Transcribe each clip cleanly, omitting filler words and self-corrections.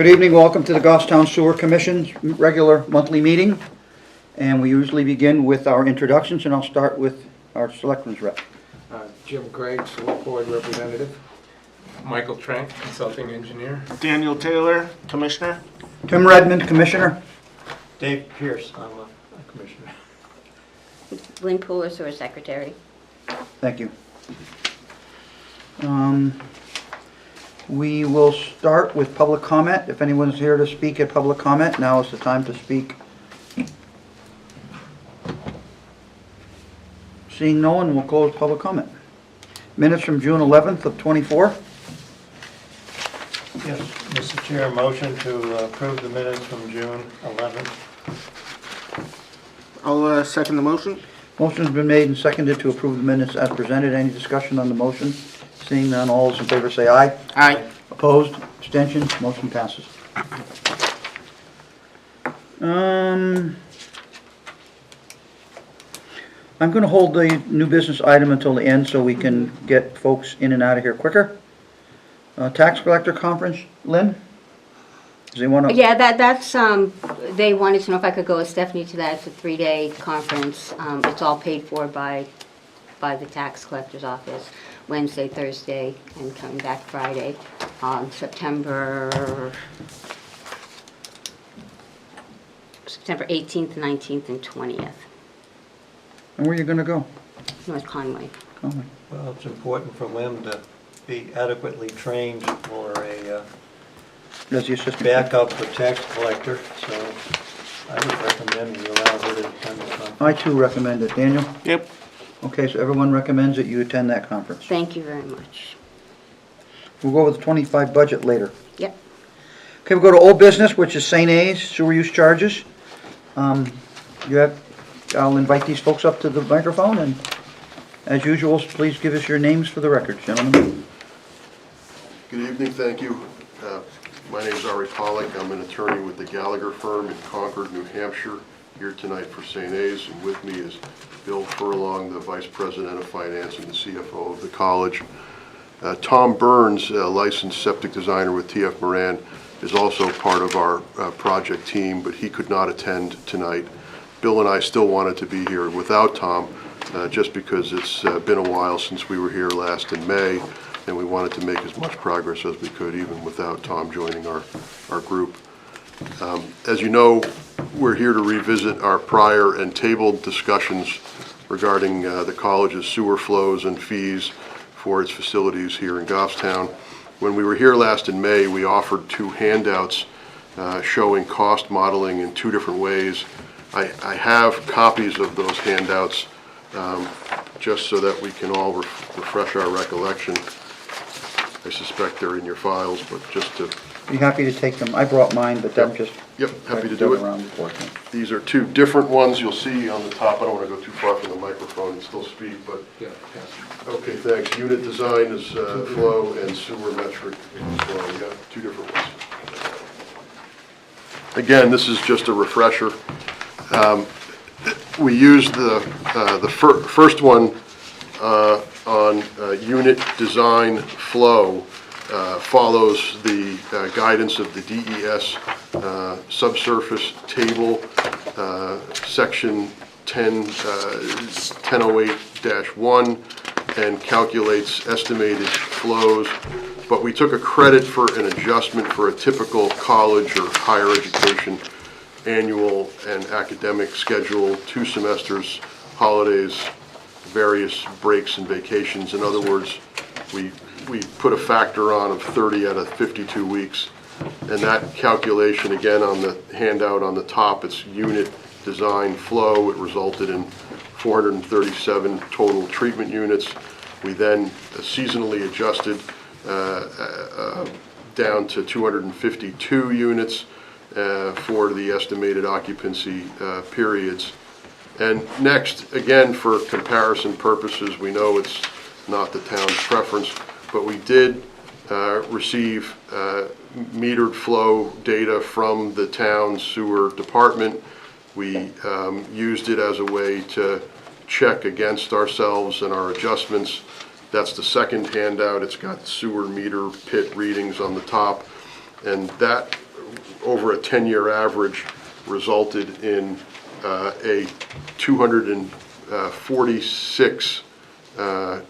Good evening, welcome to the Goffstown Sewer Commission's regular monthly meeting. And we usually begin with our introductions, and I'll start with our selectmen's rep. Jim Craig, Select Board Representative. Michael Trank, Consulting Engineer. Daniel Taylor, Commissioner. Tim Redmond, Commissioner. Dave Pierce, I'm a commissioner. Lynn Pooler, Sewer Secretary. Thank you. We will start with public comment. If anyone's here to speak at public comment, now is the time to speak. Seeing no one, we'll close public comment. Minutes from June 11th of '24. Yes, Mr. Chair, motion to approve the minutes from June 11th. I'll second the motion. Motion's been made and seconded to approve the minutes as presented. Any discussion on the motion? Seeing none, all those in favor say aye. Aye. Opposed? Abstentions? Motion passes. I'm going to hold the new business item until the end so we can get folks in and out of here quicker. Tax collector conference, Lynn? Does anyone want to? Yeah, that's, they wanted to know if I could go with Stephanie to that. It's a 3-day conference. It's all paid for by the tax collector's office, Wednesday, Thursday, and coming back Friday, September 18th, 19th, and 20th, And where are you going to go? North Conway. Conway. Well, it's important for Lynn to be adequately trained for a Does the assistant? backup for tax collector, so I would recommend we allow her to attend the conference. I too recommend it. Daniel? Yep. Okay, so everyone recommends that you attend that conference. Thank you very much. We'll go with the 25 budget later. Yep. Okay, we'll go to old business, which is St. A's sewer use charges. I'll invite these folks up to the microphone, and as usual, please give us your names for the record, gentlemen. Good evening, thank you. My name is Ari Pollack. I'm an attorney with the Gallagher firm in Concord, New Hampshire, here tonight for St. A's, and with me is Bill Furlong, the Vice President of Finance and the CFO of the college. Tom Burns, a licensed septic designer with TF Moran, is also part of our project team, but he could not attend tonight. Bill and I still wanted to be here without Tom, just because it's been a while since we were here last in May, and we wanted to make as much progress as we could even without Tom joining our group. As you know, we're here to revisit our prior and tabled discussions regarding the college's sewer flows and fees for its facilities here in Goffstown. When we were here last in May, we offered 2 handouts showing cost modeling in 2 different ways. I have copies of those handouts just so that we can all refresh our recollection. I suspect they're in your files, but just to... Be happy to take them. I brought mine, but I'm just... Yep, happy to do it. Around beforehand. These are 2 different ones you'll see on the top. I don't want to go too far from the microphone and still speak, but... Yeah. Okay, thanks. Unit design is flow and sewer metric flow. We got 2 different ones. Again, this is just a refresher. We used the first one on unit design flow. Follows the guidance of the DES subsurface table, section 1008-1, and calculates estimated flows. But we took a credit for an adjustment for a typical college or higher education annual and academic schedule, 2 semesters, holidays, various breaks and vacations. In other words, we put a factor on of 30 out of 52 weeks. And that calculation, again, on the handout on the top, it's unit design flow. It resulted in 437 total treatment units. We then seasonally adjusted down to 252 units for the estimated occupancy periods. And next, again, for comparison purposes, we know it's not the town's preference, but we did receive metered flow data from the town's sewer department. We used it as a way to check against ourselves and our adjustments. That's the second handout. It's got sewer meter pit readings on the top, and that over a 10-year average resulted in a 246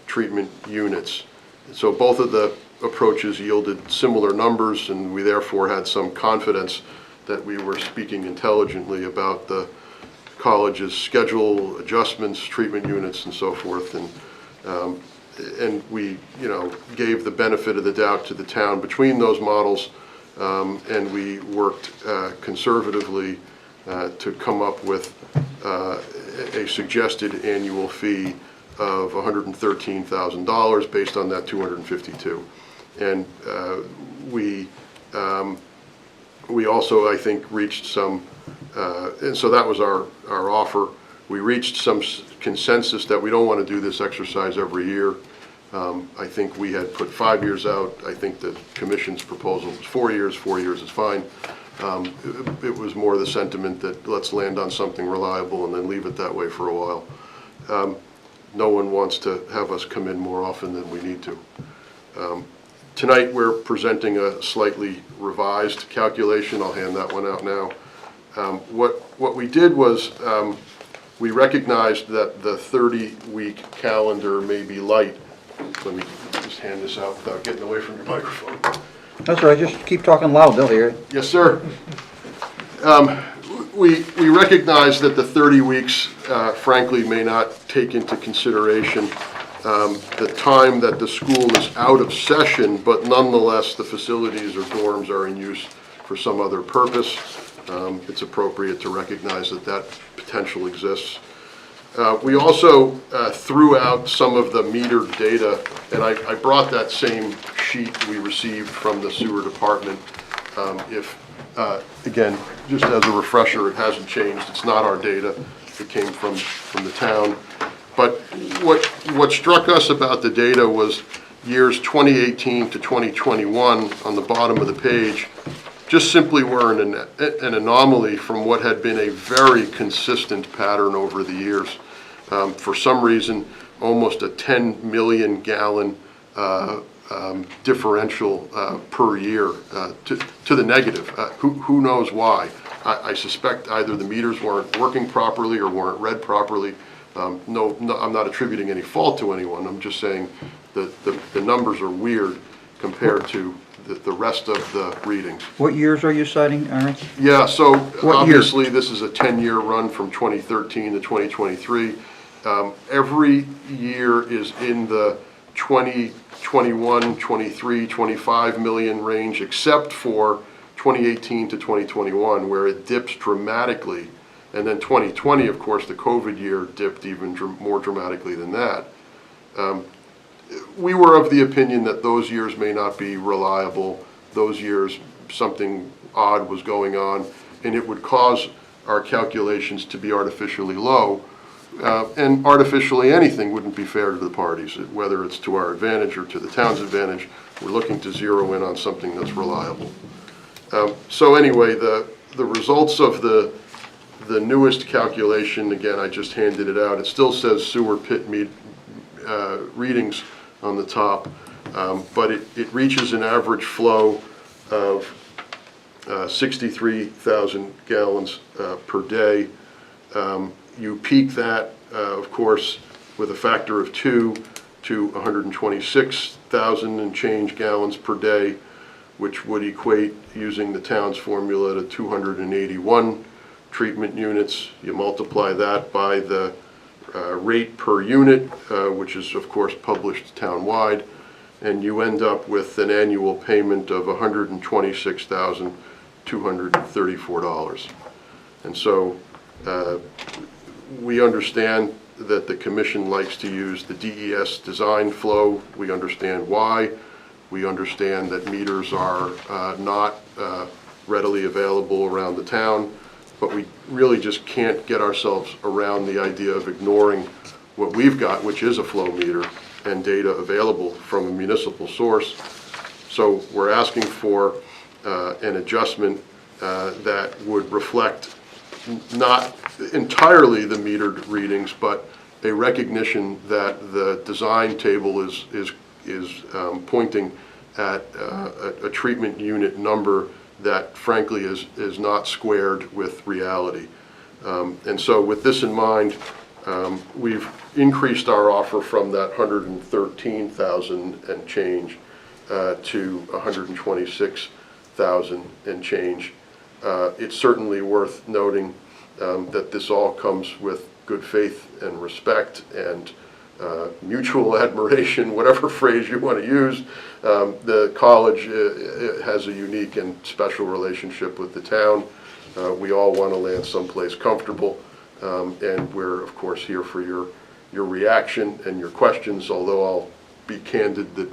treatment units. So both of the approaches yielded similar numbers, and we therefore had some confidence that we were speaking intelligently about the college's schedule, adjustments, treatment units, and so forth. And we, gave the benefit of the doubt to the town between those models, and we worked conservatively to come up with a suggested annual fee of $113,000 based on that 252. And we also, I think, reached some, and so that was our offer. We reached some consensus that we don't want to do this exercise every year. I think we had put 5 years out. I think the commission's proposal was 4 years. 4 years is fine. It was more the sentiment that let's land on something reliable and then leave it that way for a while. No one wants to have us come in more often than we need to. Tonight we're presenting a slightly revised calculation. I'll hand that one out now. What we did was we recognized that the 30-week calendar may be light. Let me just hand this out without getting away from your microphone. That's all right, just keep talking loud, they'll hear it. Yes, sir. We recognize that the 30 weeks, frankly, may not take into consideration the time that the school is out of session, but nonetheless, the facilities or dorms are in use for some other purpose. It's appropriate to recognize that that potential exists. We also threw out some of the metered data, and I brought that same sheet we received from the sewer department. Again, just as a refresher, it hasn't changed. It's not our data. It came from the town. But what struck us about the data was years 2018 to 2021 on the bottom of the page just simply were an anomaly from what had been a very consistent pattern over the years. For some reason, almost a 10 million gallon differential per year to the negative. Who knows why? I suspect either the meters weren't working properly or weren't read properly. No, I'm not attributing any fault to anyone. I'm just saying that the numbers are weird compared to the rest of the readings. What years are you citing, Aaron? Yeah, so What obviously this is a 10-year run from 2013 to 2023. Every year is in the 20, 21, 23, 25 million range, except for 2018 to 2021, where it dips dramatically. And then 2020, of course, the COVID year dipped even more dramatically than that. We were of the opinion that those years may not be reliable. Those years, something odd was going on, and it would cause our calculations to be artificially low. And artificially anything wouldn't be fair to the parties, whether it's to our advantage or to the town's advantage. We're looking to zero in on something that's reliable. So anyway, the results of the newest calculation, again, I just handed it out. It still says sewer pit readings on the top, but it reaches an average flow of 63,000 gallons per day. You peak that, of course, with a factor of 2 to 126,000 and change gallons per day, which would equate, using the town's formula, to 281 treatment units. You multiply that by the rate per unit, which is, of course, published townwide, and you end up with an annual payment of $126,234. And so we understand that the commission likes to use the DES design flow. We understand why. We understand that meters are not readily available around the town, but we really just can't get ourselves around the idea of ignoring what we've got, which is a flow meter and data available from a municipal source. So we're asking for an adjustment that would reflect not entirely the metered readings, but a recognition that the design table is pointing at a treatment unit number that frankly is not squared with reality. And so with this in mind, we've increased our offer from that 113,000 and change to 126,000 and change. It's certainly worth noting that this all comes with good faith and respect and mutual admiration, whatever phrase you want to use. The college has a unique and special relationship with the town. We all want to land someplace comfortable, and we're of course here for your reaction and your questions, although I'll be candid that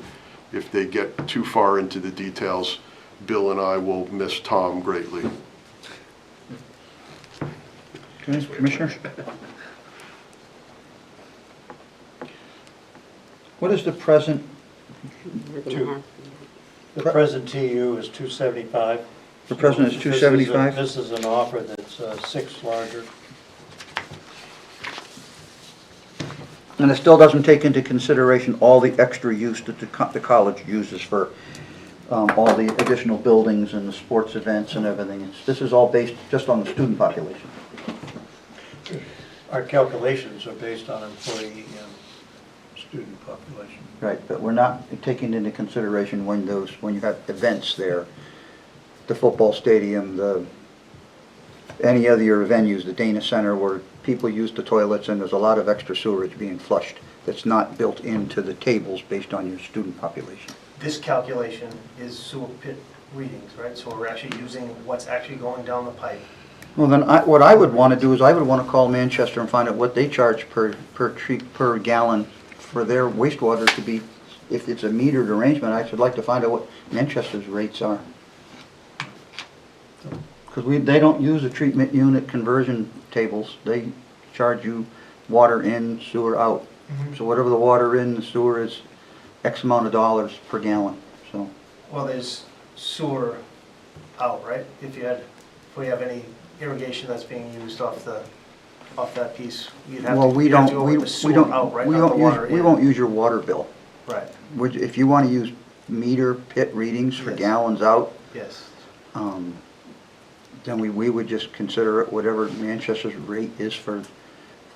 if they get too far into the details, Bill and I will miss Tom greatly. Okay, Commissioners? What is the present, We're gonna Two. have- The present TU is 275. the present is 275? This is an offer that's 6 larger. And it still doesn't take into consideration all the extra use that the college uses for all the additional buildings and the sports events and everything. This is all based just on the student population. Our calculations are based on employee and student population. Right, but we're not taking into consideration when you have events there, the football stadium, any other venues, the Dana Center, where people use the toilets and there's a lot of extra sewerage being flushed that's not built into the tables based on your student population. This calculation is sewer pit readings, right? So we're actually using what's actually going down the pipe. Well, then, what I would want to do is I would want to call Manchester and find out what they charge per gallon for their wastewater to be, if it's a metered arrangement, I should like to find out what Manchester's rates are. Because they don't use the treatment unit conversion tables. They charge you water in, sewer out. So whatever the water in, the sewer is X amount of dollars per gallon, so. Well, there's sewer out, right? If we have any irrigation that's being used off that piece, you'd have to, Well, we you'd have to don't, go we with the we sewer out, right? don't, we Not the don't water use, we in. won't use your water bill. Right, If you want to use meter pit readings for Yes. gallons out, yes. then we would just consider it whatever Manchester's rate is for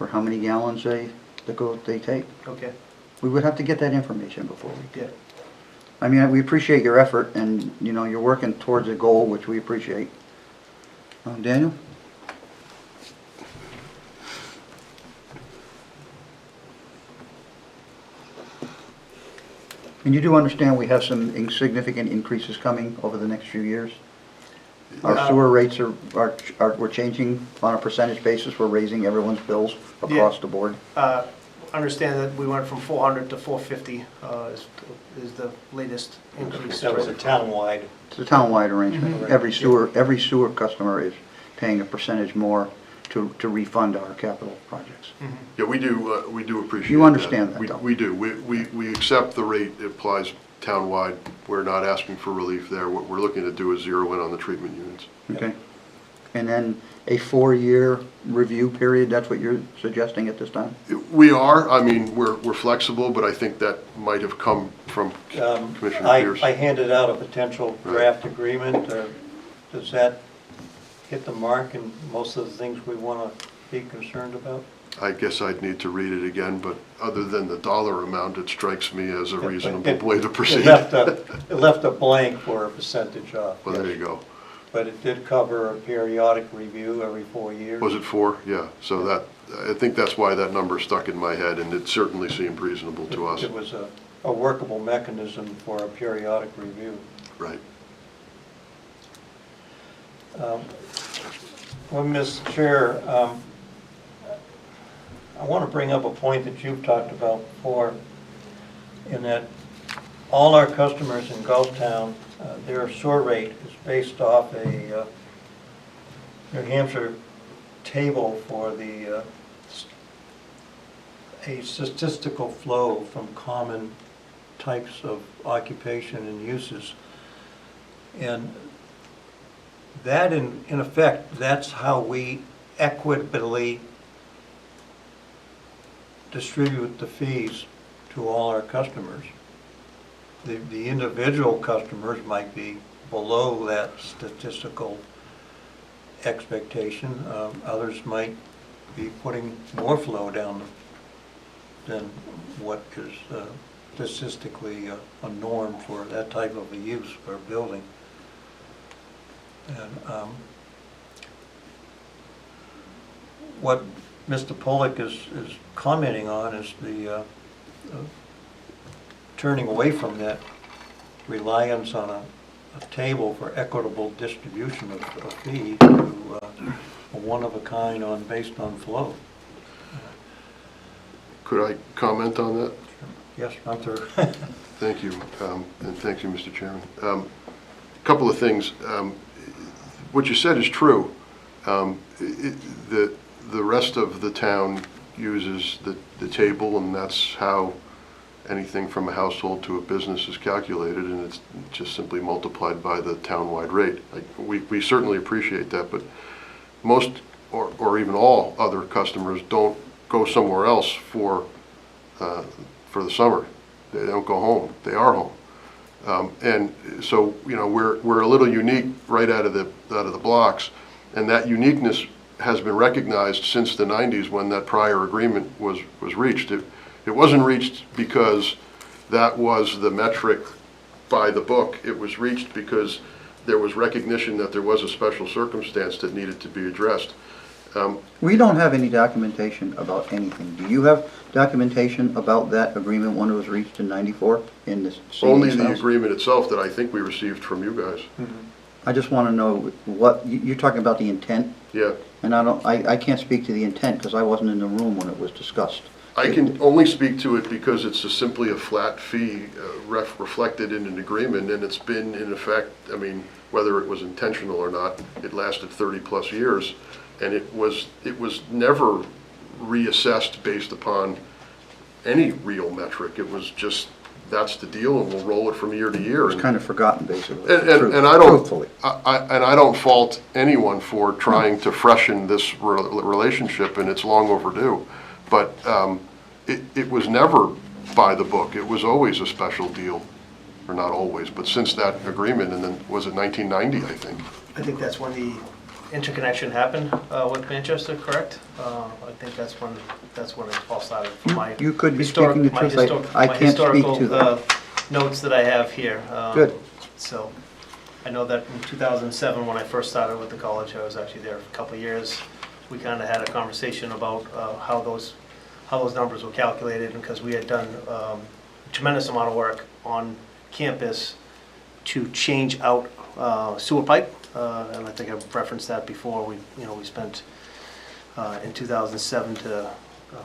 how many gallons they take. Okay, We would have to get that information before we yeah. did. I mean, we appreciate your effort and, you're working towards a goal, which we appreciate. Daniel? And you do understand we have some insignificant increases coming over the next few years? Our sewer rates we're changing on a percentage basis, we're raising everyone's bills across the board. Understand that we went from 400 to 450 is the latest increase. That was a townwide. It's a townwide arrangement. Mhm. Every sewer customer is paying a percentage more to refund our capital projects. Yeah, we do appreciate that. You understand that, though. We do. We accept the rate. It applies townwide. We're not asking for relief there. What we're looking to do is zero in on the treatment units. Okay? And then a 4-year review period, that's what you're suggesting at this time? We are, I mean, we're flexible, but I think that might have come from Commissioner Pierce. I handed out a potential draft agreement. Does that hit the mark in most of the things we want to be concerned about? I guess I'd need to read it again, but other than the dollar amount, it strikes me as a reasonable way to proceed. It left a blank for a percentage off. Well, there you go. But it did cover a periodic review every 4 years. Was it 4? Yeah, so I think that's why that number stuck in my head, and it certainly seemed reasonable to us. It was a workable mechanism for a periodic review. Right. Well, Mr. Chair, I want to bring up a point that you've talked about before, in that all our customers in Gulftown, their sewer rate is based off a New Hampshire table for a statistical flow from common types of occupation and uses. And that, in effect, that's how we equitably distribute the fees to all our customers. The individual customers might be below that statistical expectation. Others might be putting more flow down than what is statistically a norm for that type of a use for a building. And what Mr. Pollack is commenting on is the turning away from that reliance on a table for equitable distribution of fee to a one-of-a-kind based on flow. Could I comment on that? Yes, I'm through. Thank you, and thank you, Mr. Chairman. Couple of things. What you said is true. The rest of the town uses the table, and that's how anything from a household to a business is calculated, and it's just simply multiplied by the town-wide rate. We certainly appreciate that, but most, or even all other customers don't go somewhere else for the summer. They don't go home. They are home. And so, you know, we're a little unique right out of the blocks, and that uniqueness has been recognized since the 90s when that prior agreement was reached. It wasn't reached because that was the metric by the book. It was reached because there was recognition that there was a special circumstance that needed to be addressed. We don't have any documentation about anything. Do you have documentation about that agreement when it was reached in '94 in this? Only the agreement itself that I think we received from you guys. I just want to know what, you're talking about the intent? Yeah. And I can't speak to the intent because I wasn't in the room when it was discussed. I can only speak to it because it's simply a flat fee reflected in an agreement, and it's been in effect, I mean, whether it was intentional or not, it lasted 30-plus years, and it was never reassessed based upon any real metric. It was just, that's the deal, and we'll roll it from year to year. It's kind of forgotten, basically. And I don't, Truthfully. I don't fault anyone for trying to freshen this relationship, and it's long overdue. But it was never by the book. It was always a special deal, or not always, but since that agreement, and then was it 1990, I think? I think that's when the interconnection happened with Manchester, correct? I think that's when it all started. From my You could be speaking the truth. I my can't speak historical, to that. notes that I have here. Good. So I know that in 2007, when I first started with the college, I was actually there for a couple of years. We kind of had a conversation about how those numbers were calculated, because we had done a tremendous amount of work on campus to change out sewer pipe, and I think I've referenced that before. We spent in 2007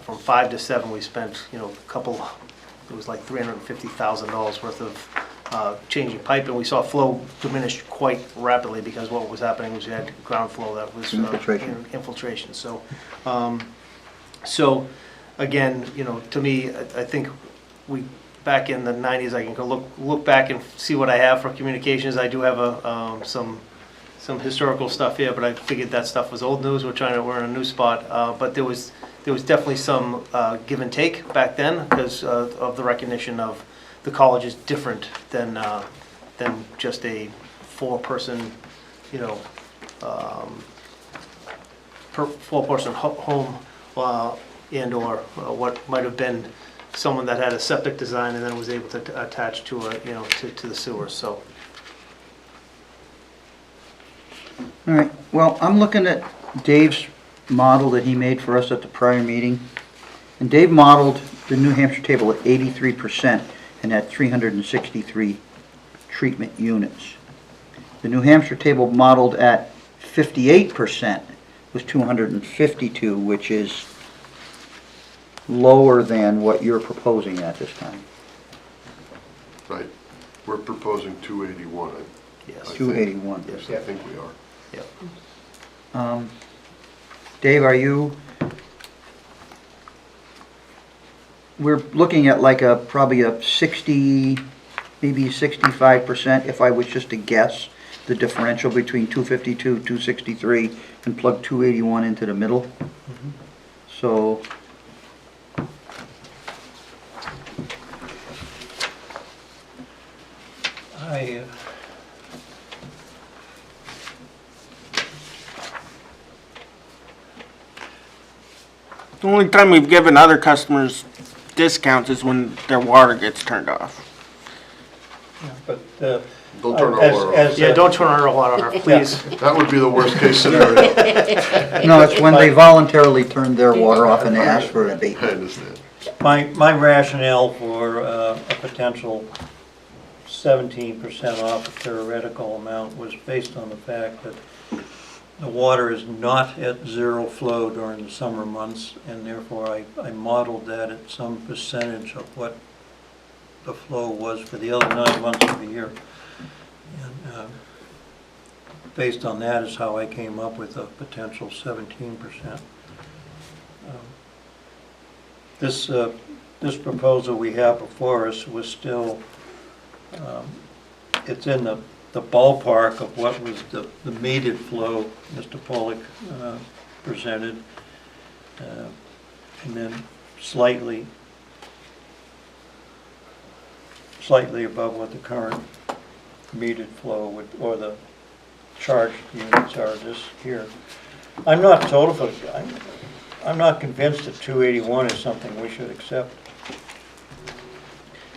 from 5 to 7, we spent it was like $350,000 worth of changing pipe, and we saw flow diminish quite rapidly because what was happening was you had ground flow that was infiltration. So again, to me, I think we, back in the 90s, I can go look back and see what I have for communications. I do have some historical stuff here, but I figured that stuff was old news. We're in a new spot, but there was definitely some give and take back then because of the recognition of the college is different than just a 4-person, 4-person home. And or what might have been someone that had a septic design and then was able to attach to to the sewers. So. All right, well, I'm looking at Dave's model that he made for us at the prior meeting. And Dave modeled the New Hampshire table at 83% and had 363 treatment units. The New Hampshire table modeled at 58% was 252, which is lower than what you're proposing at this time. Right. We're proposing 281. Yes. 281. Yes, I think we are. Yep. Dave, we're looking at like probably a 60, maybe 65%, if I was just to guess, the differential between 252, 263, and plug 281 into the middle. Mm-hmm. So The only time we've given other customers discounts is when their water gets turned off. But Don't turn our water off. Yeah, don't turn our water off, please. That would be the worst case scenario. No, it's when they voluntarily turn their water off and they ask for an I abatement. understand. my rationale for a potential 17% off a theoretical amount was based on the fact that the water is not at zero flow during the summer months, and therefore I modeled that at some percentage of what the flow was for the other 9 months of the year. And based on that is how I came up with a potential 17%. This proposal we have before us was still, it's in the ballpark of what was the metered flow Mr. Pollack presented, and then slightly above what the current metered flow would, or the charged units are this here. I'm not I'm not convinced that 281 is something we should accept.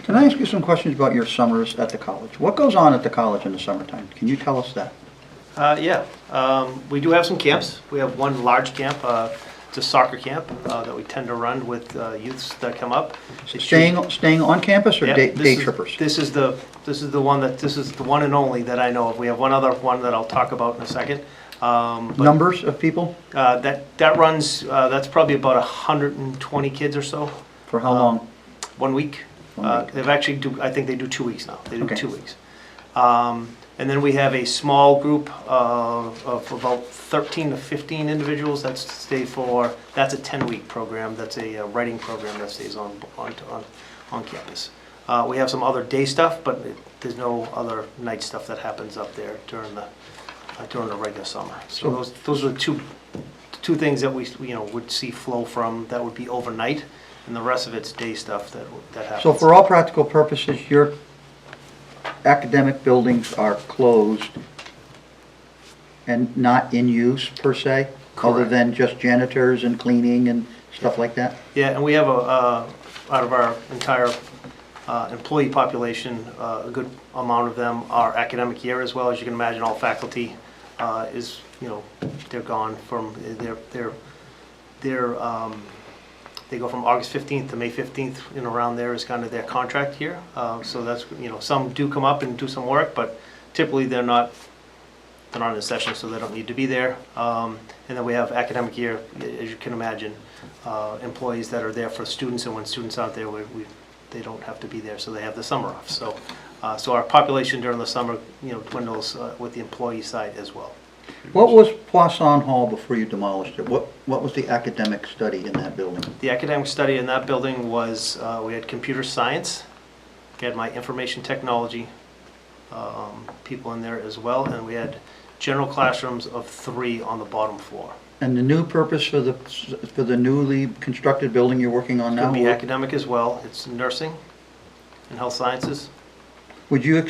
Can I ask you some questions about your summers at the college? What goes on at the college in the summertime? Can you tell us that? Yeah, we do have some camps. We have one large camp, it's a soccer camp that we tend to run with youths that come up. Staying on campus or Yeah, day trippers? This is the one and only that I know of. We have one other one that I'll talk about in a second. But, Numbers of people? that runs, that's probably about 120 kids or so. For how long? 1 week. 1 week. They've actually I think they do 2 weeks now. They do Okay. 2 weeks. And then we have a small group of about 13 to 15 individuals that stay for, that's a 10-week program. That's a writing program that stays on campus. We have some other day stuff, but there's no other night stuff that happens up there during the regular summer. So those are the two things that we would see flow from that would be overnight, and the rest of it's day stuff that happens. So for all practical purposes, your academic buildings are closed and not in use per se? Other Correct. than just janitors and cleaning and stuff like that? Yeah, and we have out of our entire employee population, a good amount of them are academic year as well. As you can imagine, all faculty they're gone from, they go from August 15th to May 15th, around there is kind of their contract here. So that's, some do come up and do some work, but typically they're not in a session, so they don't need to be there. And then we have academic year, as you can imagine, employees that are there for students, and when students aren't there, they don't have to be there, so they have the summer off. So our population during the summer, dwindles with the employee side as well. What was Poisson Hall before you demolished it? What was the academic study in that building? The academic study in that building was, we had computer science, we had my information technology people in there as well, and we had general classrooms of 3 on the bottom floor. And the new purpose for the newly constructed building you're working on It now? would be academic as well. It's nursing and health sciences. Would you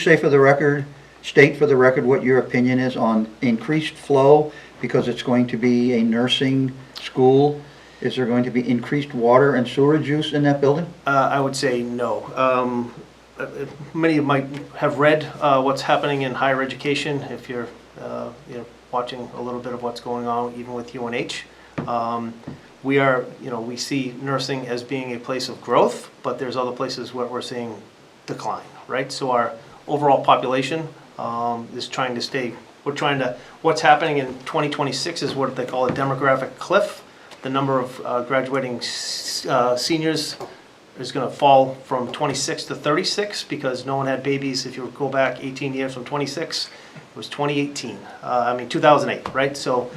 state for the record what your opinion is on increased flow because it's going to be a nursing school? Is there going to be increased water and sewerage use in that building? I would say no. Many of you might have read what's happening in higher education if you're watching a little bit of what's going on even with UNH. We see nursing as being a place of growth, but there's other places where we're seeing decline, right? So our overall population is trying to stay, what's happening in 2026 is what they call a demographic cliff. The number of graduating seniors is going to fall from 26 to 36 because no one had babies. If you go back 18 years from 26, it was 2008, right? So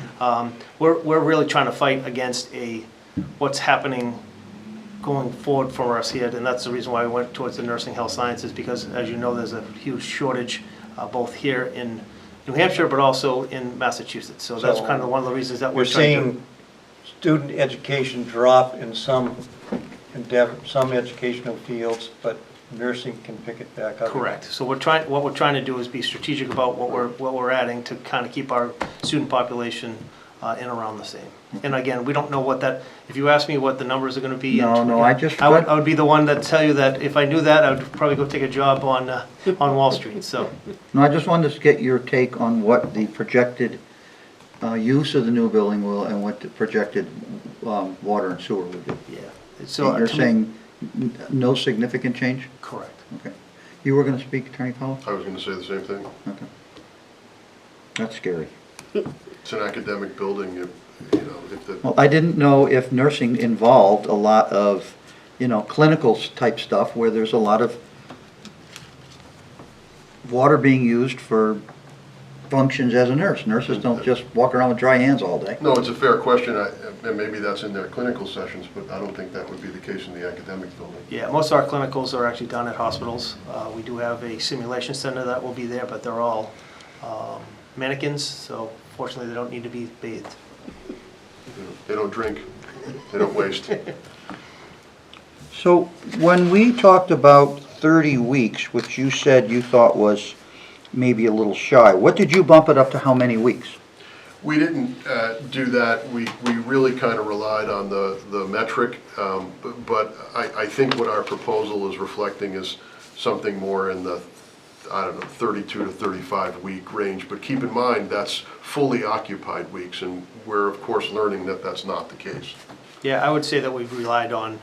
we're really trying to fight against what's happening going forward for us here, and that's the reason why we went towards the nursing health sciences, because as you know, there's a huge shortage both here in New Hampshire, but also in Massachusetts. So that's kind of one of the reasons that we're trying to... You're seeing student education drop in some educational fields, but nursing can pick it back up. Correct. So what we're trying to do is be strategic about what we're adding to kind of keep our student population and around the same. And again, we don't know what that, if you ask me what the numbers are gonna be. No, I just- I would be the one that tell you that if I knew that, I would probably go take a job on Wall Street, so. No, I just wanted to get your take on what the projected use of the new building will and what the projected water and sewer would be. Yeah. So You're to me- saying no significant change? Correct. Okay. You were going to speak, Attorney Powell? I was going to say the same thing. Okay. That's scary. It's an academic building, if the, Well, I didn't know if nursing involved a lot of, clinical type stuff where there's a lot of water being used for functions as a nurse. Nurses don't just walk around with dry hands all day. no, it's a fair question, and maybe that's in their clinical sessions, but I don't think that would be the case in the academic building. Yeah, most of our clinicals are actually done at hospitals. We do have a simulation center that will be there, but they're all mannequins, so fortunately they don't need to be bathed. They don't drink, they don't waste. So when we talked about 30 weeks, which you said you thought was maybe a little shy, what did you bump it up to how many weeks? We didn't do that. We really kind of relied on the metric, but I think what our proposal is reflecting is something more in the, 32 to 35 week range. But keep in mind, that's fully occupied weeks, and we're of course learning that that's not the case. Yeah, I would say that we've relied on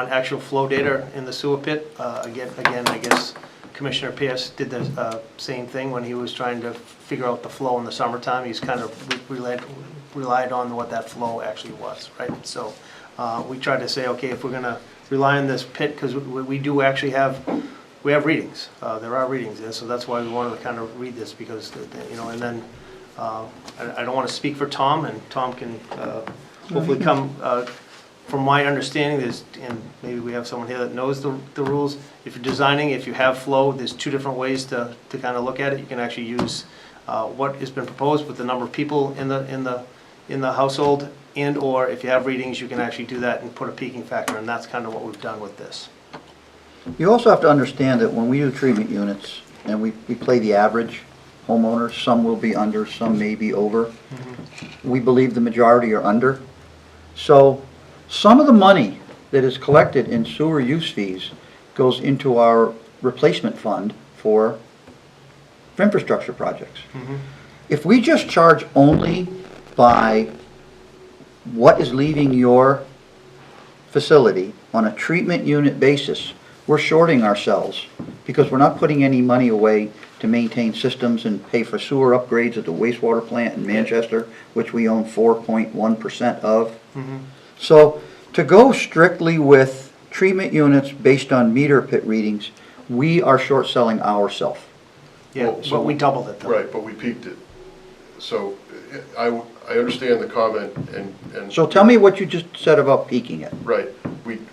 actual flow data in the sewer pit. Again, I guess Commissioner Pierce did the same thing when he was trying to figure out the flow in the summertime. He's kind of relied on what that flow actually was, right? So we tried to say, okay, if we're going to rely on this pit, because we do actually have readings. There are readings, and so that's why we wanted to kind of read this, because, and then I don't want to speak for Tom, and Tom can hopefully come. From my understanding, and maybe we have someone here that knows the rules, if you're designing, if you have flow, there's two different ways to kind of look at it. You can actually use what has been proposed with the number of people in the household, and or if you have readings, you can actually do that and put a peaking factor, and that's kind of what we've done with this. You also have to understand that when we do treatment units and we play the average homeowners, some will be under, some may be over. We believe the majority are under. So some of the money that is collected in sewer use fees goes into our replacement fund for infrastructure projects. If we just charge only by what is leaving your facility on a treatment unit basis, we're shorting ourselves because we're not putting any money away to maintain systems and pay for sewer upgrades at the wastewater plant in Manchester, which we own 4.1% of. So to go strictly with treatment units based on meter pit readings, we are short selling ourselves. Yeah, Well, so- but we doubled it though. Right, but we peaked it. So I understand the comment, and. So tell me what you just said about peaking it. Right.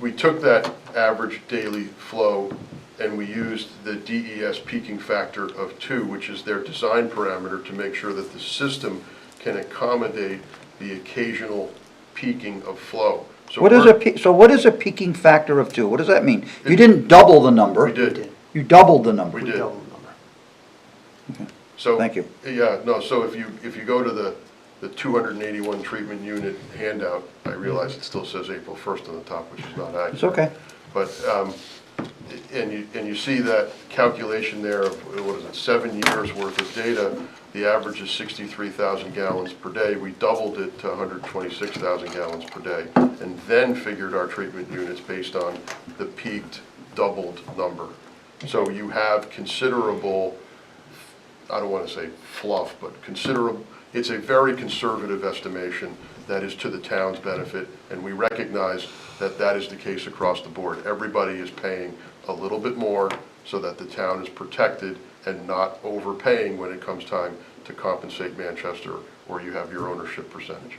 We took that average daily flow and we used the DES peaking factor of 2, which is their design parameter, to make sure that the system can accommodate the occasional peaking of flow. So What is a peaking factor of 2? What does that mean? You didn't double the number. We did. You doubled the number. We We did. doubled the number. So. Thank you. Yeah, no, so if you go to the 281 treatment unit handout, I realize it still says April 1st on the top, which is not accurate. It's okay. But, and you see that calculation there of, what is it, 7 years worth of data, the average is 63,000 gallons per day. We doubled it to 126,000 gallons per day, and then figured our treatment units based on the peaked doubled number. So you have considerable, I don't want to say fluff, but considerable, it's a very conservative estimation that is to the town's benefit, and we recognize that that is the case across the board. Everybody is paying a little bit more so that the town is protected and not overpaying when it comes time to compensate Manchester, or you have your ownership percentage.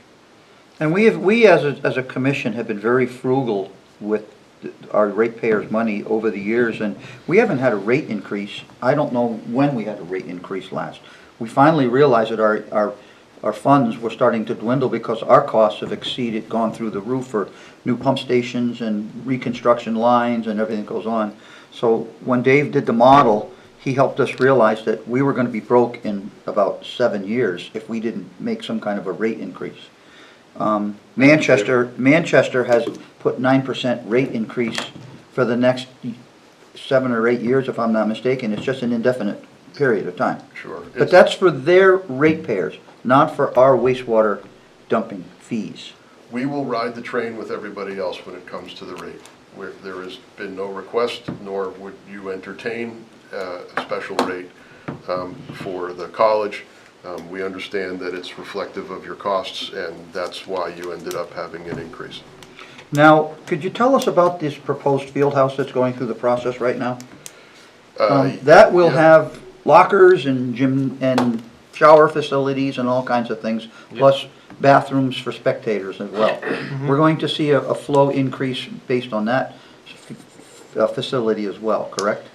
And we as a commission have been very frugal with our ratepayers' money over the years, and we haven't had a rate increase. I don't know when we had a rate increase last. We finally realized that our funds were starting to dwindle because our costs have gone through the roof for new pump stations and reconstruction lines and everything that goes on. So when Dave did the model, he helped us realize that we were gonna be broke in about 7 years if we didn't make some kind of a rate increase. Manchester has put 9% rate increase for the next 7 or 8 years, if I'm not mistaken. It's just an indefinite period of time. Sure. But that's for their ratepayers, not for our wastewater dumping fees. We will ride the train with everybody else when it comes to the rate. There has been no request, nor would you entertain a special rate for the college. We understand that it's reflective of your costs, and that's why you ended up having an increase. Now, could you tell us about this proposed field house that's going through the process right now? That will yeah. have lockers and gym and shower facilities and all kinds of things, plus bathrooms for spectators as well. We're going to see a flow increase based on that facility as well, correct?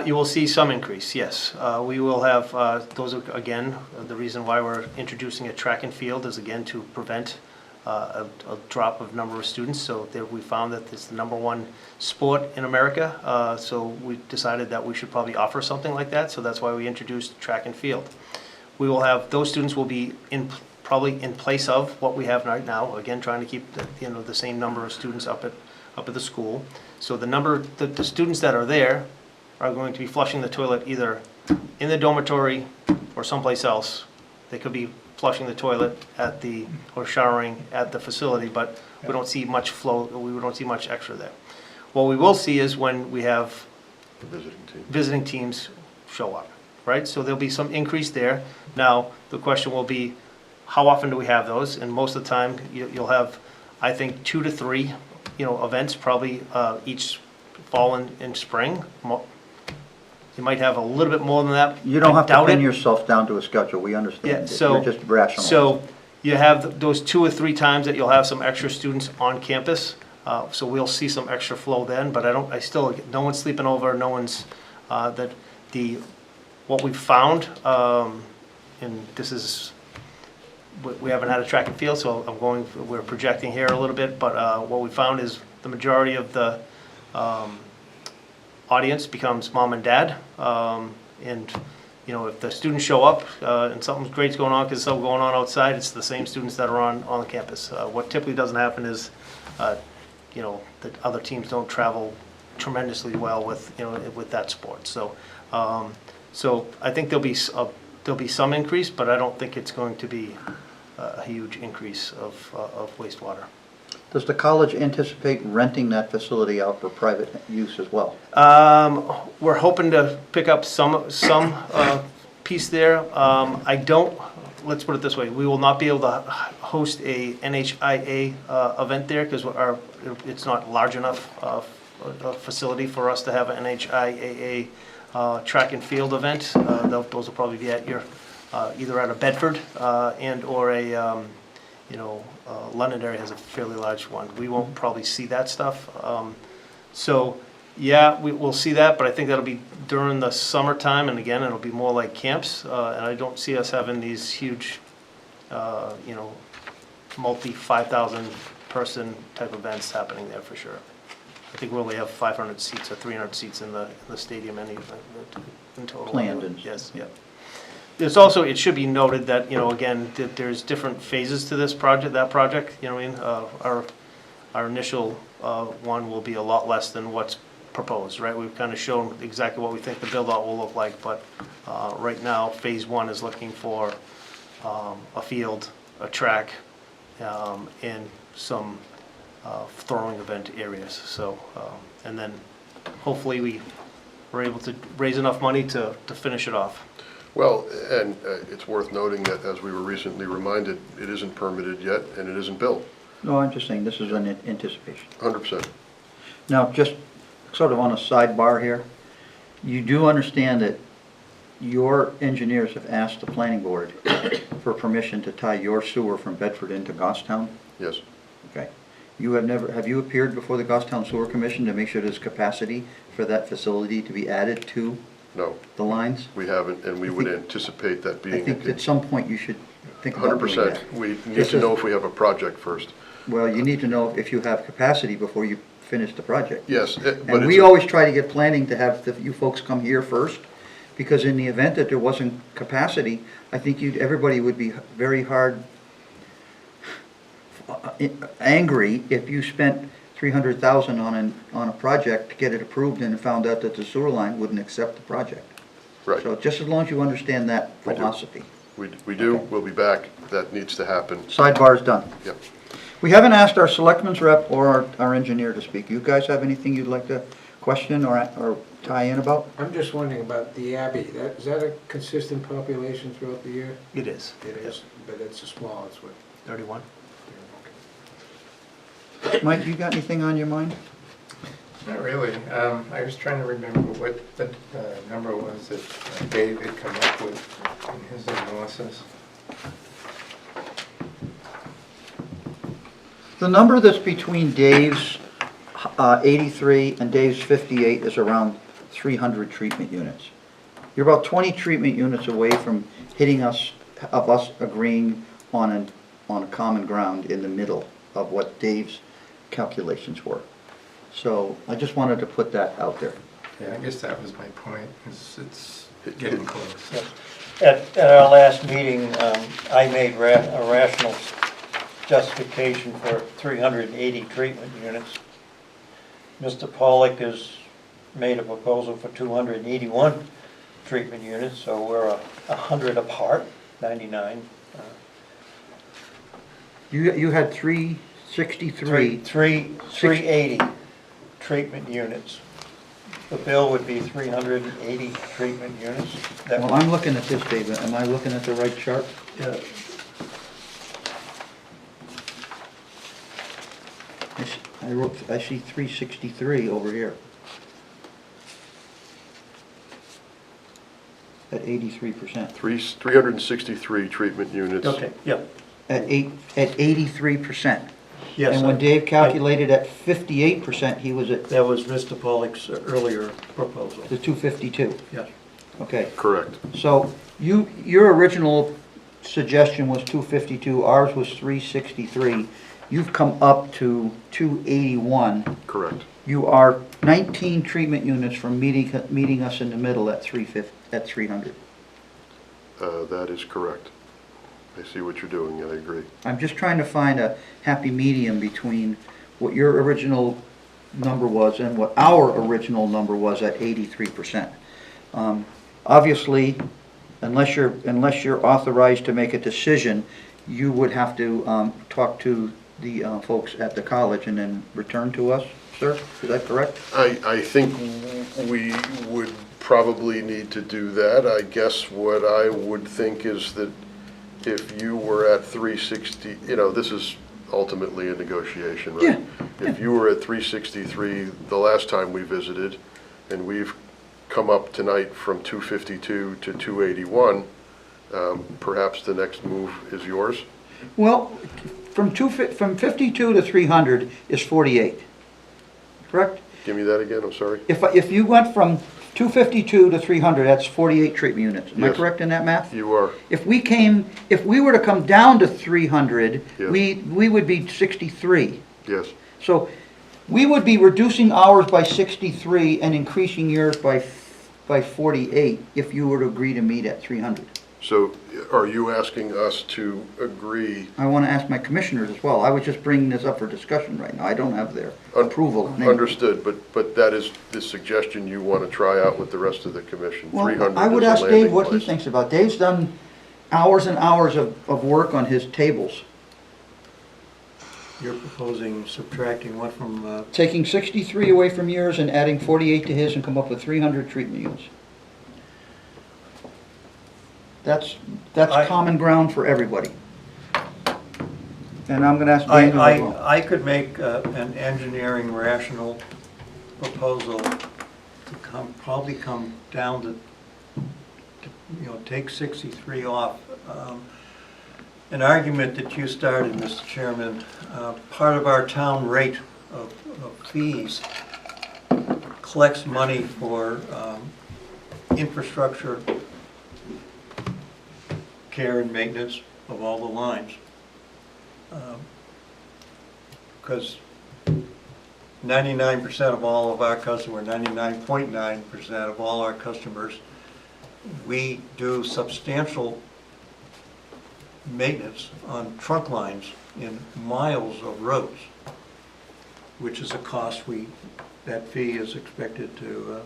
You will see some increase, yes. We will have, those are, again, the reason why we're introducing a track and field is again to prevent a drop of number of students. So there we found that it's the #1 sport in America, so we decided that we should probably offer something like that, so that's why we introduced track and field. We will have, those students will be probably in place of what we have right now, again, trying to keep the same number of students up at the school. So the students that are there are going to be flushing the toilet either in the dormitory or someplace else. They could be flushing the toilet or showering at the facility, but we don't see much flow, we don't see much extra there. What we will see is when we have The visiting team. visiting teams show up, right? So there'll be some increase there. Now, the question will be, how often do we have those? And most of the time, you'll have, I think, 2 to 3, events, probably each fall and spring. You might have a little bit more than that. You don't I have to doubt pin it. yourself down to a schedule, we Yeah, understand. so. You're just rational. So you have those 2 or 3 times that you'll have some extra students on campus. So we'll see some extra flow then, but no one's sleeping over, no one's, what we've found, and this is, we haven't had a track and field, so we're projecting here a little bit, but what we found is the majority of the audience becomes mom and dad, and if the students show up and something great's going on, because something going on outside, it's the same students that are on the campus. What typically doesn't happen is, the other teams don't travel tremendously well with that sport. So I think there'll be some increase, but I don't think it's going to be a huge increase of wastewater. Does the college anticipate renting that facility out for private use as well? We're hoping to pick up some piece there. Let's put it this way, we will not be able to host a NHIA event there because it's not large enough a facility for us to have an NHIAA track and field event. Those will probably be at either at a Bedford and or a Londonderry has a fairly large one. We won't probably see that stuff. So yeah, we'll see that, but I think that'll be during the summertime, and again, it'll be more like camps. And I don't see us having these huge, multi 5,000 person type events happening there for sure. I think we'll only have 500 seats or 300 seats in the stadium in total. Planned and- Yes, yeah. There's also, it should be noted that, again, that there's different phases to this project, Our initial one will be a lot less than what's proposed, right? We've kind of shown exactly what we think the build-out will look like, but right now, phase 1 is looking for a field, a track, and some throwing event areas. So, and then hopefully we're able to raise enough money to finish it off. Well, and it's worth noting that, as we were recently reminded, it isn't permitted yet, and it isn't built, No, I'm just saying, this is an anticipation. 100%. Now, just sort of on a sidebar here, you do understand that your engineers have asked the planning board for permission to tie your sewer from Bedford into Goffstown? Yes. Okay. Have you appeared before the Goffstown Sewer Commission to make sure there's capacity for that facility to be added to No, the lines? we haven't, and we would anticipate that I being think at some point you should think about doing that. 100%. We need This to is- know if we have a project first. Well, you need to know if you have capacity before you finish the project. Yes, but And we always try to get planning to have you folks come here first, because in the event that there wasn't capacity, I think everybody would be very hard, angry if you spent 300,000 on a project to get it approved and found out that the sewer line wouldn't accept the project. Right. So just as long as you understand that We do. philosophy. We do, we'll be back. That needs to happen. Sidebar's done. Yep. We haven't asked our selectmen's rep or our engineer to speak. You guys have anything you'd like to question or tie in about? I'm just wondering about the Abbey. Is that a consistent population throughout the year? It is. It is, but it's a small, it's what? 31? Mike, you got anything on your mind? Not really. I was trying to remember what the number was that Dave had come up with in his analysis. The number that's between Dave's 83 and Dave's 58 is around 300 treatment units. You're about 20 treatment units away from hitting us agreeing on a common ground in the middle of what Dave's calculations were. So I just wanted to put that out there. Yeah, I guess that was my point, it's getting close. At our last meeting, I made a rational justification for 380 treatment units. Mr. Pollock has made a proposal for 281 treatment units, so we're 100 apart, 99. You had 363. 380 treatment units. The bill would be 380 treatment units. That Well, I'm looking at this, David. Am I looking at the right chart? yeah. I see 363 over here. At 83%. 363 treatment units. Okay, yeah, At 83%. yes. And when Dave calculated at 58%, he was at That was Mr. Pollock's earlier proposal. the 252. Yes. Okay, Correct. so your original suggestion was 252, ours was 363. You've come up to 281. Correct. You are 19 treatment units from meeting us in the middle at 300. That is correct. I see what you're doing, I agree. I'm just trying to find a happy medium between what your original number was and what our original number was at 83%. Obviously, unless you're authorized to make a decision, you would have to talk to the folks at the college and then return to us, sir? Is that correct? I think we would probably need to do that. I guess what I would think is that if you were at 360, this is ultimately a negotiation, right? Yeah. If you were at 363 the last time we visited, and we've come up tonight from 252 to 281, perhaps the next move is yours? Well, from 52 to 300 is 48, correct? Give me that again, I'm sorry. If you went from 252 to 300, that's 48 treatment units. Am I Yes. correct in that math? You are, If we were to come down to 300, Yes. we would be 63. yes. So we would be reducing ours by 63 and increasing yours by 48 if you were to agree to meet at 300. So are you asking us to agree? I want to ask my commissioners as well. I was just bringing this up for discussion right now. I don't have their approval. on it. Understood, but that is the suggestion you want to try out with the rest of the commission. Well, 300 I would is a ask landing Dave what he place. thinks about. Dave's done hours and hours of work on his tables. You're proposing subtracting what from, Taking 63 away from yours and adding 48 to his and come up with 300 treatment units. That's I- common ground for everybody. And I'm gonna ask Daniel as well. I could make an engineering rational proposal to probably come down to, take 63 off. An argument that you started, Mr. Chairman, part of our town rate of fees collects money for infrastructure, care and maintenance of all the lines. Because 99% of all of our customers, 99.9% of all our customers we do substantial maintenance on trunk lines in miles of roads, which is a cost that fee is expected to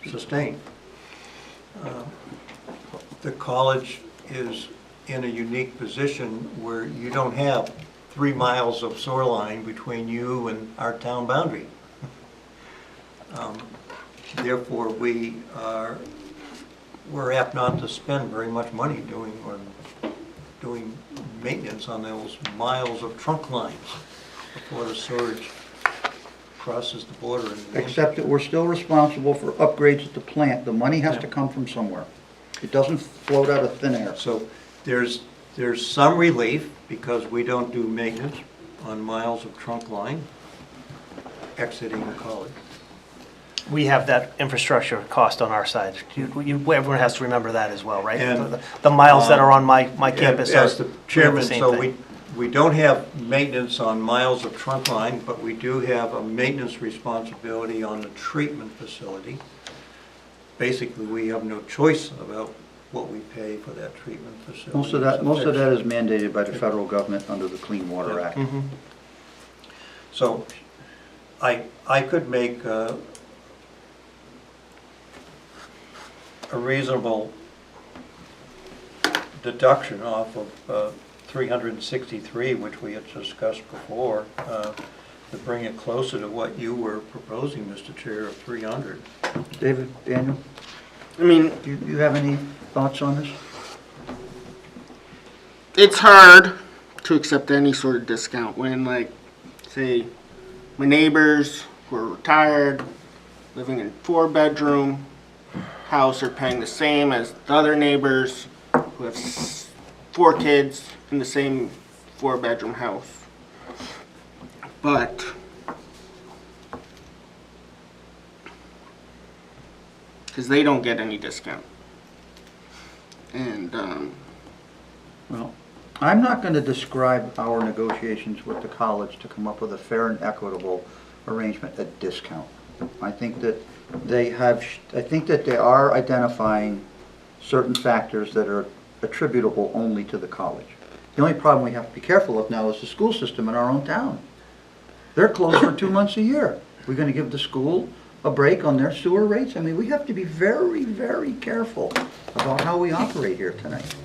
sustain. The college is in a unique position where you don't have 3 miles of sewer line between you and our town boundary. Therefore, we're apt not to spend very much money doing maintenance on those miles of trunk lines before the sewage crosses the border. Except that we're still responsible for upgrades at the plant. The money has to come from somewhere. It doesn't float out of thin air. So there's some relief because we don't do maintenance on miles of trunk line exiting the college. We have that infrastructure cost on our side. Everyone has to remember that as well, right? And, The miles that are on my campus are As the chairman, the same so thing. we don't have maintenance on miles of trunk line, but we do have a maintenance responsibility on the treatment facility. Basically, we have no choice about what we pay for that treatment facility. Most of that is mandated by the federal government under the Clean Water Act. Mhm. So I could make a reasonable deduction off of 363, which we had discussed before, to bring it closer to what you were proposing, Mr. Chair, of 300. David, Daniel, I mean, do you have any thoughts on this? it's hard to accept any sort of discount when, like, say, my neighbors who are retired, living in 4-bedroom house are paying the same as the other neighbors who have 4 kids in the same 4-bedroom house. But because they don't get any discount. And Well, I'm not going to describe our negotiations with the college to come up with a fair and equitable arrangement at discount. I think that they are identifying certain factors that are attributable only to the college. The only problem we have to be careful of now is the school system in our own town. They're closed for 2 months a year. We're going to give the school a break on their sewer rates? I mean, we have to be very, very careful about how we operate here tonight.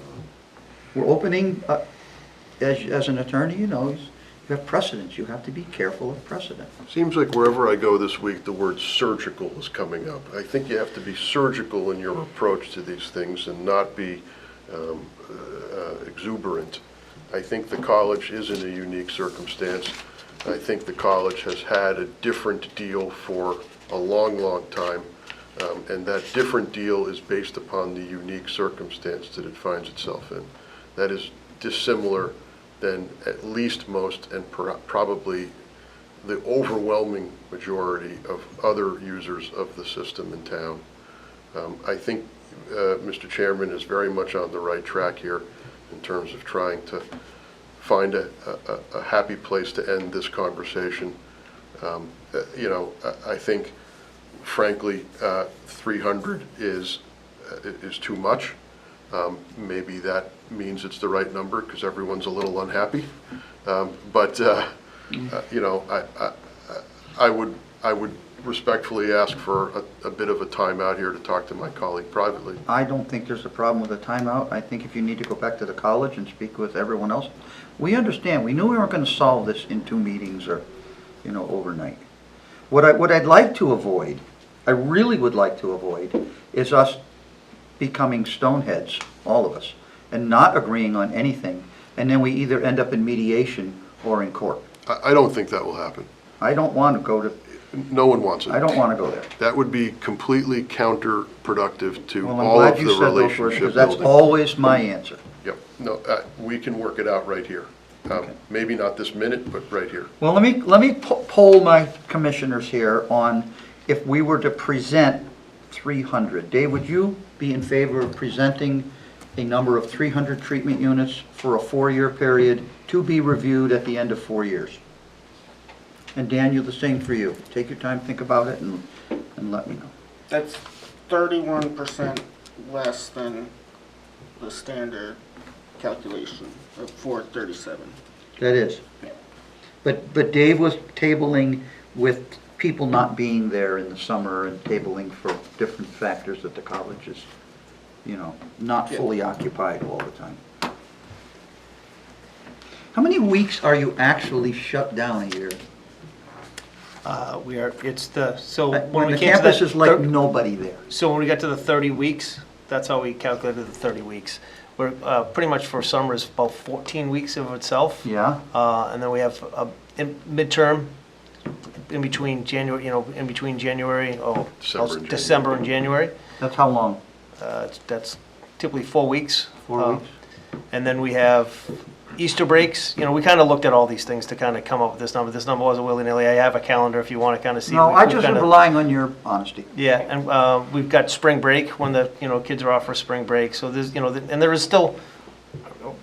We're opening, as an attorney, you know, you have precedents. You have to be careful of precedent. Seems like wherever I go this week, the word surgical is coming up. I think you have to be surgical in your approach to these things and not be exuberant. I think the college is in a unique circumstance. I think the college has had a different deal for a long, long time, and that different deal is based upon the unique circumstance that it finds itself in. That is dissimilar than at least most and probably the overwhelming majority of other users of the system in town. I think Mr. Chairman is very much on the right track here in terms of trying to find a happy place to end this conversation. You know, I think, frankly, 300 is too much. Maybe that means it's the right number because everyone's a little unhappy. But you know, I would respectfully ask for a bit of a timeout here to talk to my colleague privately. I don't think there's a problem with a timeout. I think if you need to go back to the college and speak with everyone else, we understand. We knew we weren't going to solve this in 2 meetings or, you know, overnight. What I'd like to avoid, I really would like to avoid, is us becoming stoneheads, all of us, and not agreeing on anything, and then we either end up in mediation or in court. I don't think that will happen. I don't want to go to, No one wants it. I don't want to go there. That would be completely counterproductive to Well, I'm all of glad you the said those words, relationship because that's building. always my answer. Yep, no, we can work it out right here. Maybe not this minute, but right here. Well, let me poll my commissioners here on if we were to present 300. Dave, would you be in favor of presenting a number of 300 treatment units for a 4-year period to be reviewed at the end of 4 years? And Daniel, the same for you. Take your time, think about it, and let me know. that's 31% less than the standard calculation of 437. That is. But Dave was tabling with people not being there in the summer and tabling for different factors that the college is, not fully occupied all the time. How many weeks are you actually shut down a year? So when When we the came to campus that is like nobody there. So when we got to the 30 weeks, that's how we calculated the 30 weeks. We're pretty much for summer is about 14 weeks of itself. Yeah? And then we have midterm in between January, December and December and January. That's how long? That's typically 4 weeks. 4 weeks? And then we have Easter breaks. We kind of looked at all these things to kind of come up with this number. This number wasn't willy-nilly. I have a calendar if you want to kind of see. No, We've I just am kinda- relying on your honesty. Yeah, and we've got spring break when the, kids are off for spring break. So there's, and there is still,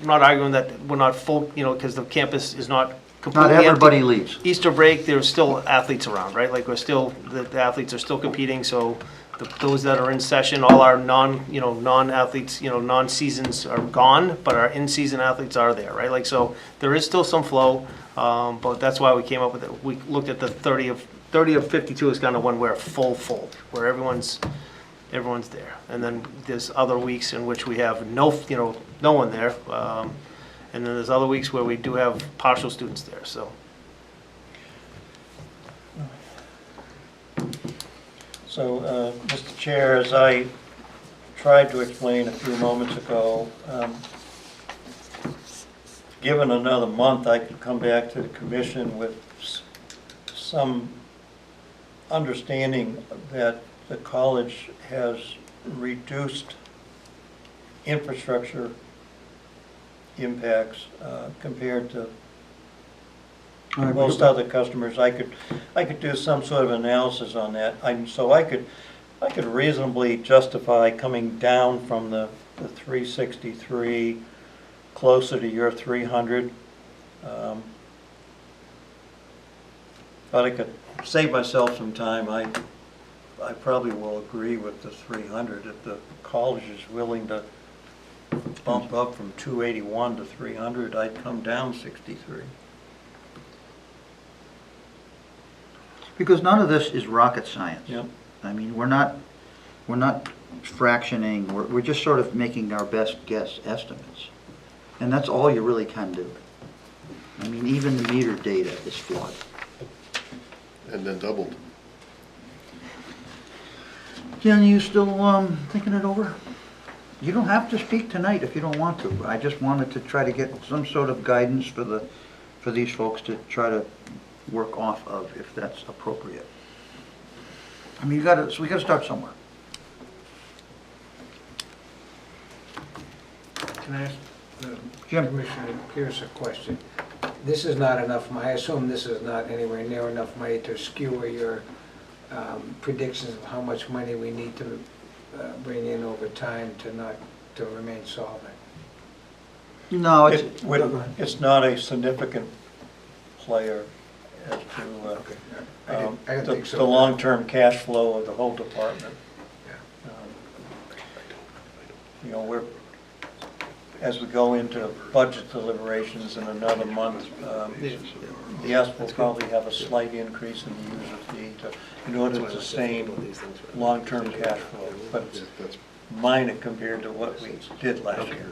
I'm not arguing that we're not full, because the campus is not completely Not empty. everybody leaves. Easter break, there's still athletes around, right? Like the athletes are still competing, so those that are in session, all our non-athletes, non-seasons are gone, but our in-season athletes are there, right? Like, so there is still some flow, but that's why we came up with it. We looked at the 30 of 52 is kind of when we're full, where everyone's there. And then there's other weeks in which we have no one there. And then there's other weeks where we do have partial students there, so. So, Mr. Chair, as I tried to explain a few moments ago, given another month, I could come back to the commission with some understanding that the college has reduced infrastructure impacts compared to most other customers. I could do some sort of analysis on that. So I could reasonably justify coming down from the 363 closer to your 300. But I could save myself some time. I probably will agree with the 300 if the college is willing to bump up from 281 to 300. I'd come down 63. Because none of this is rocket science. Yep. I mean, we're not fractioning, we're just sort of making our best guess estimates. And that's all you really can do. I mean, even the meter data is flawed. And then doubled. Jen, you still thinking it over? You don't have to speak tonight if you don't want to. I just wanted to try to get some sort of guidance for these folks to try to work off of, if that's appropriate. I mean, we gotta start somewhere. Can I ask the Jim? Commissioner Pierce a question? This is not enough money, I assume this is not anywhere near enough money to skewer your predictions of how much money we need to bring in over time to remain solvent. No, It's not a significant player as to Okay, I didn't think so. the long-term cash flow of the whole department. We're, as we go into budget deliberations in another month, yes, we'll probably have a slight increase in the user fee in order to sustain long-term cash flow, but it's minor compared to what we did last year.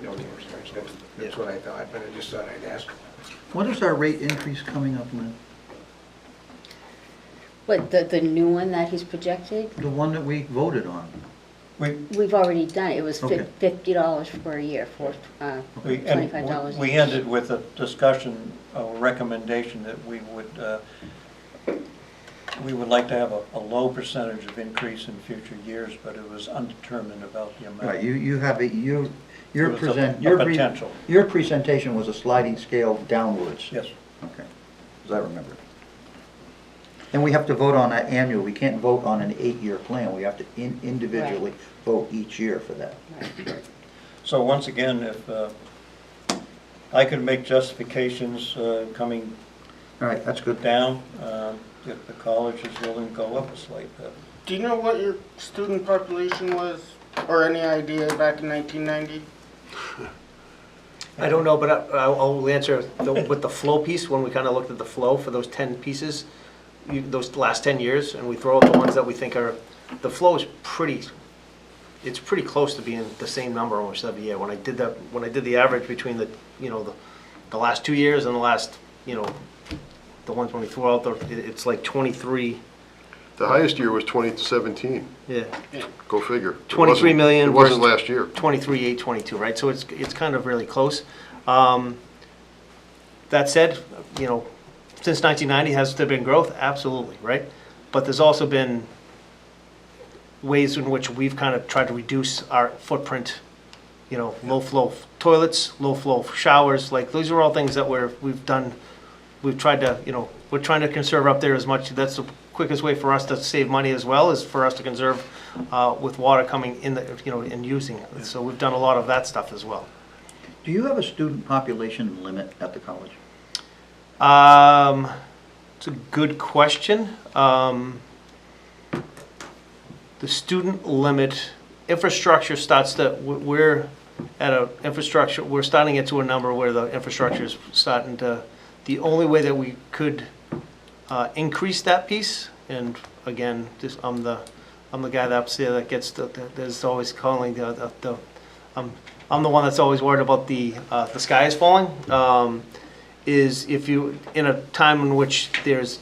That's what I thought, but I just thought I'd ask. what is our rate increase coming up, Lynn? What, the new one that he's projected? The one that we voted on? We've already done it. It was Okay. $50 for a year, for $25 We each. ended with a discussion, a recommendation that we would like to have a low percentage of increase in future years, but it was undetermined about the amount. Right, you have your It was present, a potential. your presentation was a sliding scale downwards. Yes. Okay, as I remember. And we have to vote on that annual, we can't vote on an 8-year plan, we have to individually vote each year for that. So once again, if I could make justifications coming All right, that's good. down, if the college is willing to go up a slight bit. Do you know what your student population was Or any idea back in 1990? I don't know, but I'll answer with the flow piece, when we kind of looked at the flow for those 10 pieces, those last 10 years, and we throw out the ones that we think are, the flow is it's pretty close to being the same number almost every year. When I did the average between the, the last 2 years and the last, the ones when we threw out, it's like 23. The highest year was 2017. Yeah. Go figure. It 23 wasn't- million It wasn't versus- last year. 23,822, right? So it's kind of really close. That said, since 1990, has there been growth? Absolutely, right? But there's also been ways in which we've kind of tried to reduce our footprint, low flow toilets, low flow showers, like those are all things that we've done. We've tried to, we're trying to conserve up there as much. That's the quickest way for us to save money as well, is for us to conserve with water coming in and using it. So we've done a lot of that stuff as well. Do you have a student population limit at the college? It's a good question. The student limit, infrastructure starts to, we're at a infrastructure, we're starting to get to a number where the infrastructure is starting to, the only way that we could increase that piece, and again, just I'm the guy that's there that gets there's always calling I'm the one that's always worried about the sky is falling. Is if you in a time in which there's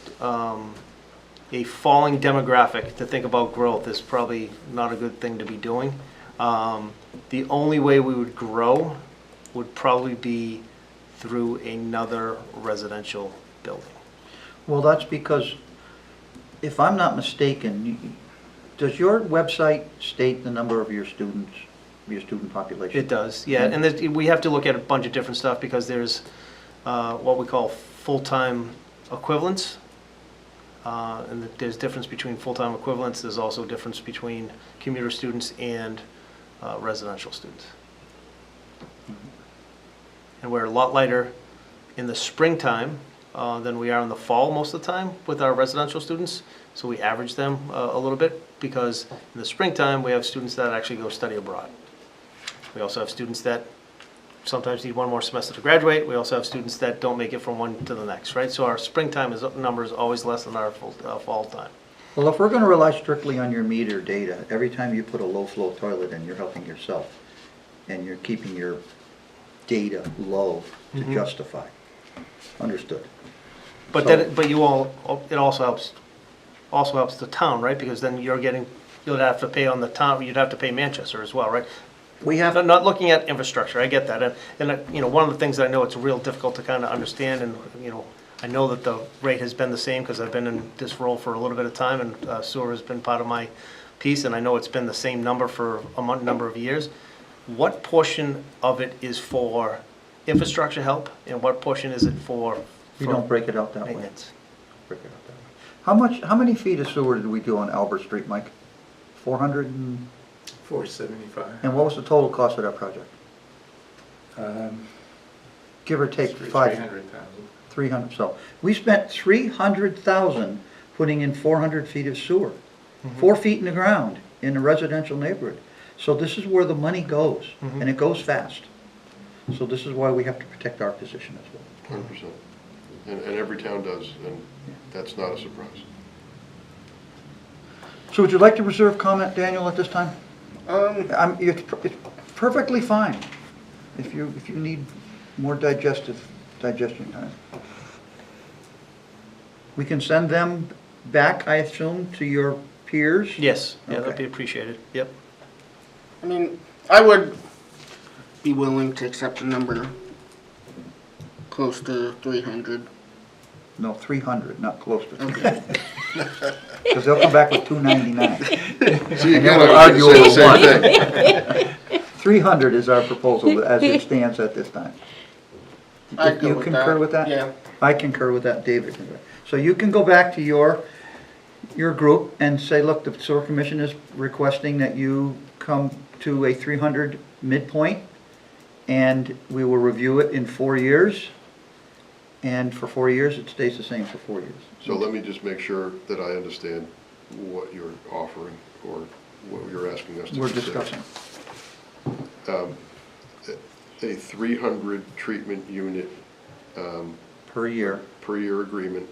a falling demographic, to think about growth is probably not a good thing to be doing. The only way we would grow would probably be through another residential building. Well, that's because, if I'm not mistaken, does your website state the number of your students, your student population? It does, yeah, and we have to look at a bunch of different stuff because there's what we call full-time equivalents, and there's difference between full-time equivalents. There's also difference between commuter students and residential students. And we're a lot lighter in the springtime than we are in the fall most of the time with our residential students. So we average them a little bit, because in the springtime we have students that actually go study abroad. We also have students that sometimes need one more semester to graduate. We also have students that don't make it from one to the next, right? So our springtime number is always less than our fall time. Well, if we're going to rely strictly on your meter data, every time you put a low-flow toilet in, you're helping yourself, and you're keeping your data low to justify. Understood. But So- then, but it also helps the town, right? Because then you'll have to pay on the town. You'd have to pay Manchester as well, right? We have, Not looking at infrastructure, I get that, and one of the things that I know it's real difficult to kind of understand, and I know that the rate has been the same because I've been in this role for a little bit of time, and sewer has been part of my piece, and I know it's been the same number for a number of years. What portion of it is for infrastructure help, and what portion is it for? we don't break it out that way. Maintenance. Break it out that way. How many feet of sewer did we do on Albert Street, Mike? 400 and, 475. and what was the total cost of that project? Give or take 300,000. 300, so we spent 300,000 putting in 400 feet of sewer, 4 feet in the ground in a residential neighborhood. So this is where the money goes, and it goes fast. So this is why we have to protect our position as well. 100%. And every town does, and that's not a surprise. So would you like to reserve comment, Daniel, at this time? It's perfectly fine if you need more digestion time. We can send them back, I assume, to your peers? Yes, yeah, that'd Okay. be appreciated, yep. I mean, I would be willing to accept a number close to 300. No, 300, not close to 300. Okay. Because they'll come back with 299. See, And again, then we'll I was argue gonna over say the same thing. 300 is our proposal as it stands at this time. I'd go You with concur with that? Yeah. I concur with that, David concurs. So you can go back to your group and say, look, the sewer commission is requesting that you come to a 300 midpoint, and we will review it in 4 years. And for 4 years, it stays the same for 4 years. So let me just make sure that I understand what you're offering, or what you're asking us to We're consider. discussing. A 300 treatment unit Per year. per year agreement,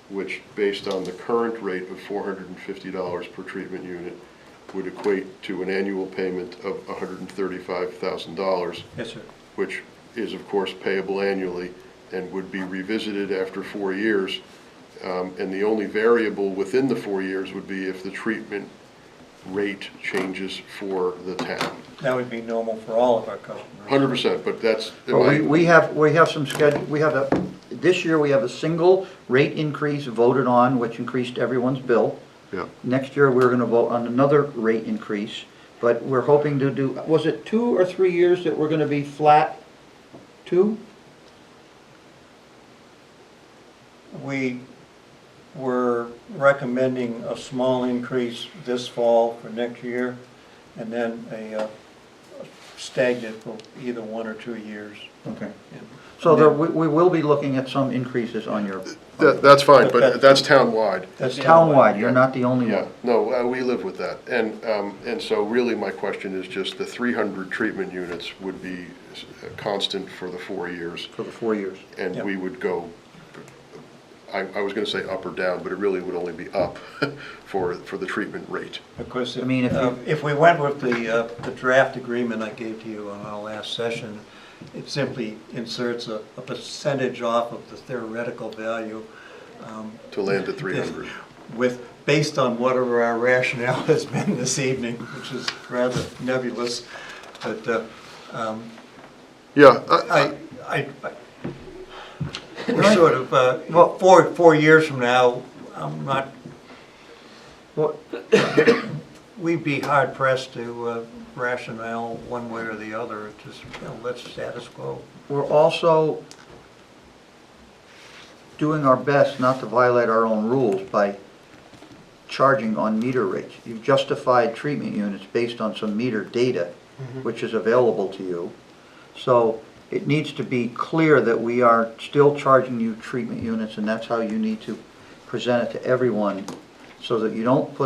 which, based on the current rate of $450 per treatment unit, would equate to an annual payment of $135,000, Yes, sir. which is, of course, payable annually and would be revisited after 4 years. And the only variable within the 4 years would be if the treatment rate changes for the town. That would be normal for all of our customers. 100%, but that's, But we have some schedule, this year we have a single rate increase voted on, which increased everyone's bill. yeah. Next year, we're gonna vote on another rate increase, but we're hoping to do, was it 2 or 3 years that we're gonna be flat? 2? We were recommending a small increase this fall for next year, and then a stagnant for either 1 or 2 years. Okay. So there, we will be looking at some increases on your, That's fine, but that's townwide. That's townwide, you're not the only Yeah, one. no, we live with that. And so really my question is just the 300 treatment units would be constant for the 4 years. For the 4 years. And Yep. we would go, I was gonna say up or down, but it really would only be up for the treatment rate. Of course, I mean, if we went with the draft agreement I gave to you on our last session, it simply inserts a percentage off of the theoretical value. To land at 300. Based on whatever our rationale has been this evening, which is rather nebulous, but Yeah, we're sort of, 4 years from now, I'm not, Well, we'd be hard pressed to rationale one way or the other, just, let's status quo. we're also doing our best not to violate our own rules by charging on meter rates. You've justified treatment units based on some meter data, which is available to you. So it needs to be clear that we are still charging you treatment units, and that's how you need to present it to everyone, so that you don't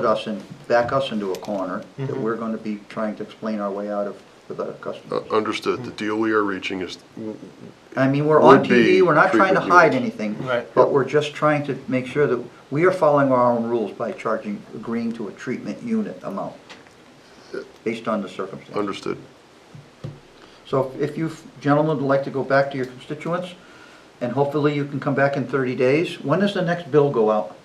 back us into a corner that we're going to be trying to explain our way out of with our customers. understood. The deal we are reaching is, I mean, we're on Would be TV, we're not trying to treatment hide units. anything, Right. but we're just trying to make sure that we are following our own rules by agreeing to a treatment unit amount based on the circumstances. understood. So if you gentlemen would like to go back to your constituents, and hopefully you can come back in 30 days. When does the next bill go out?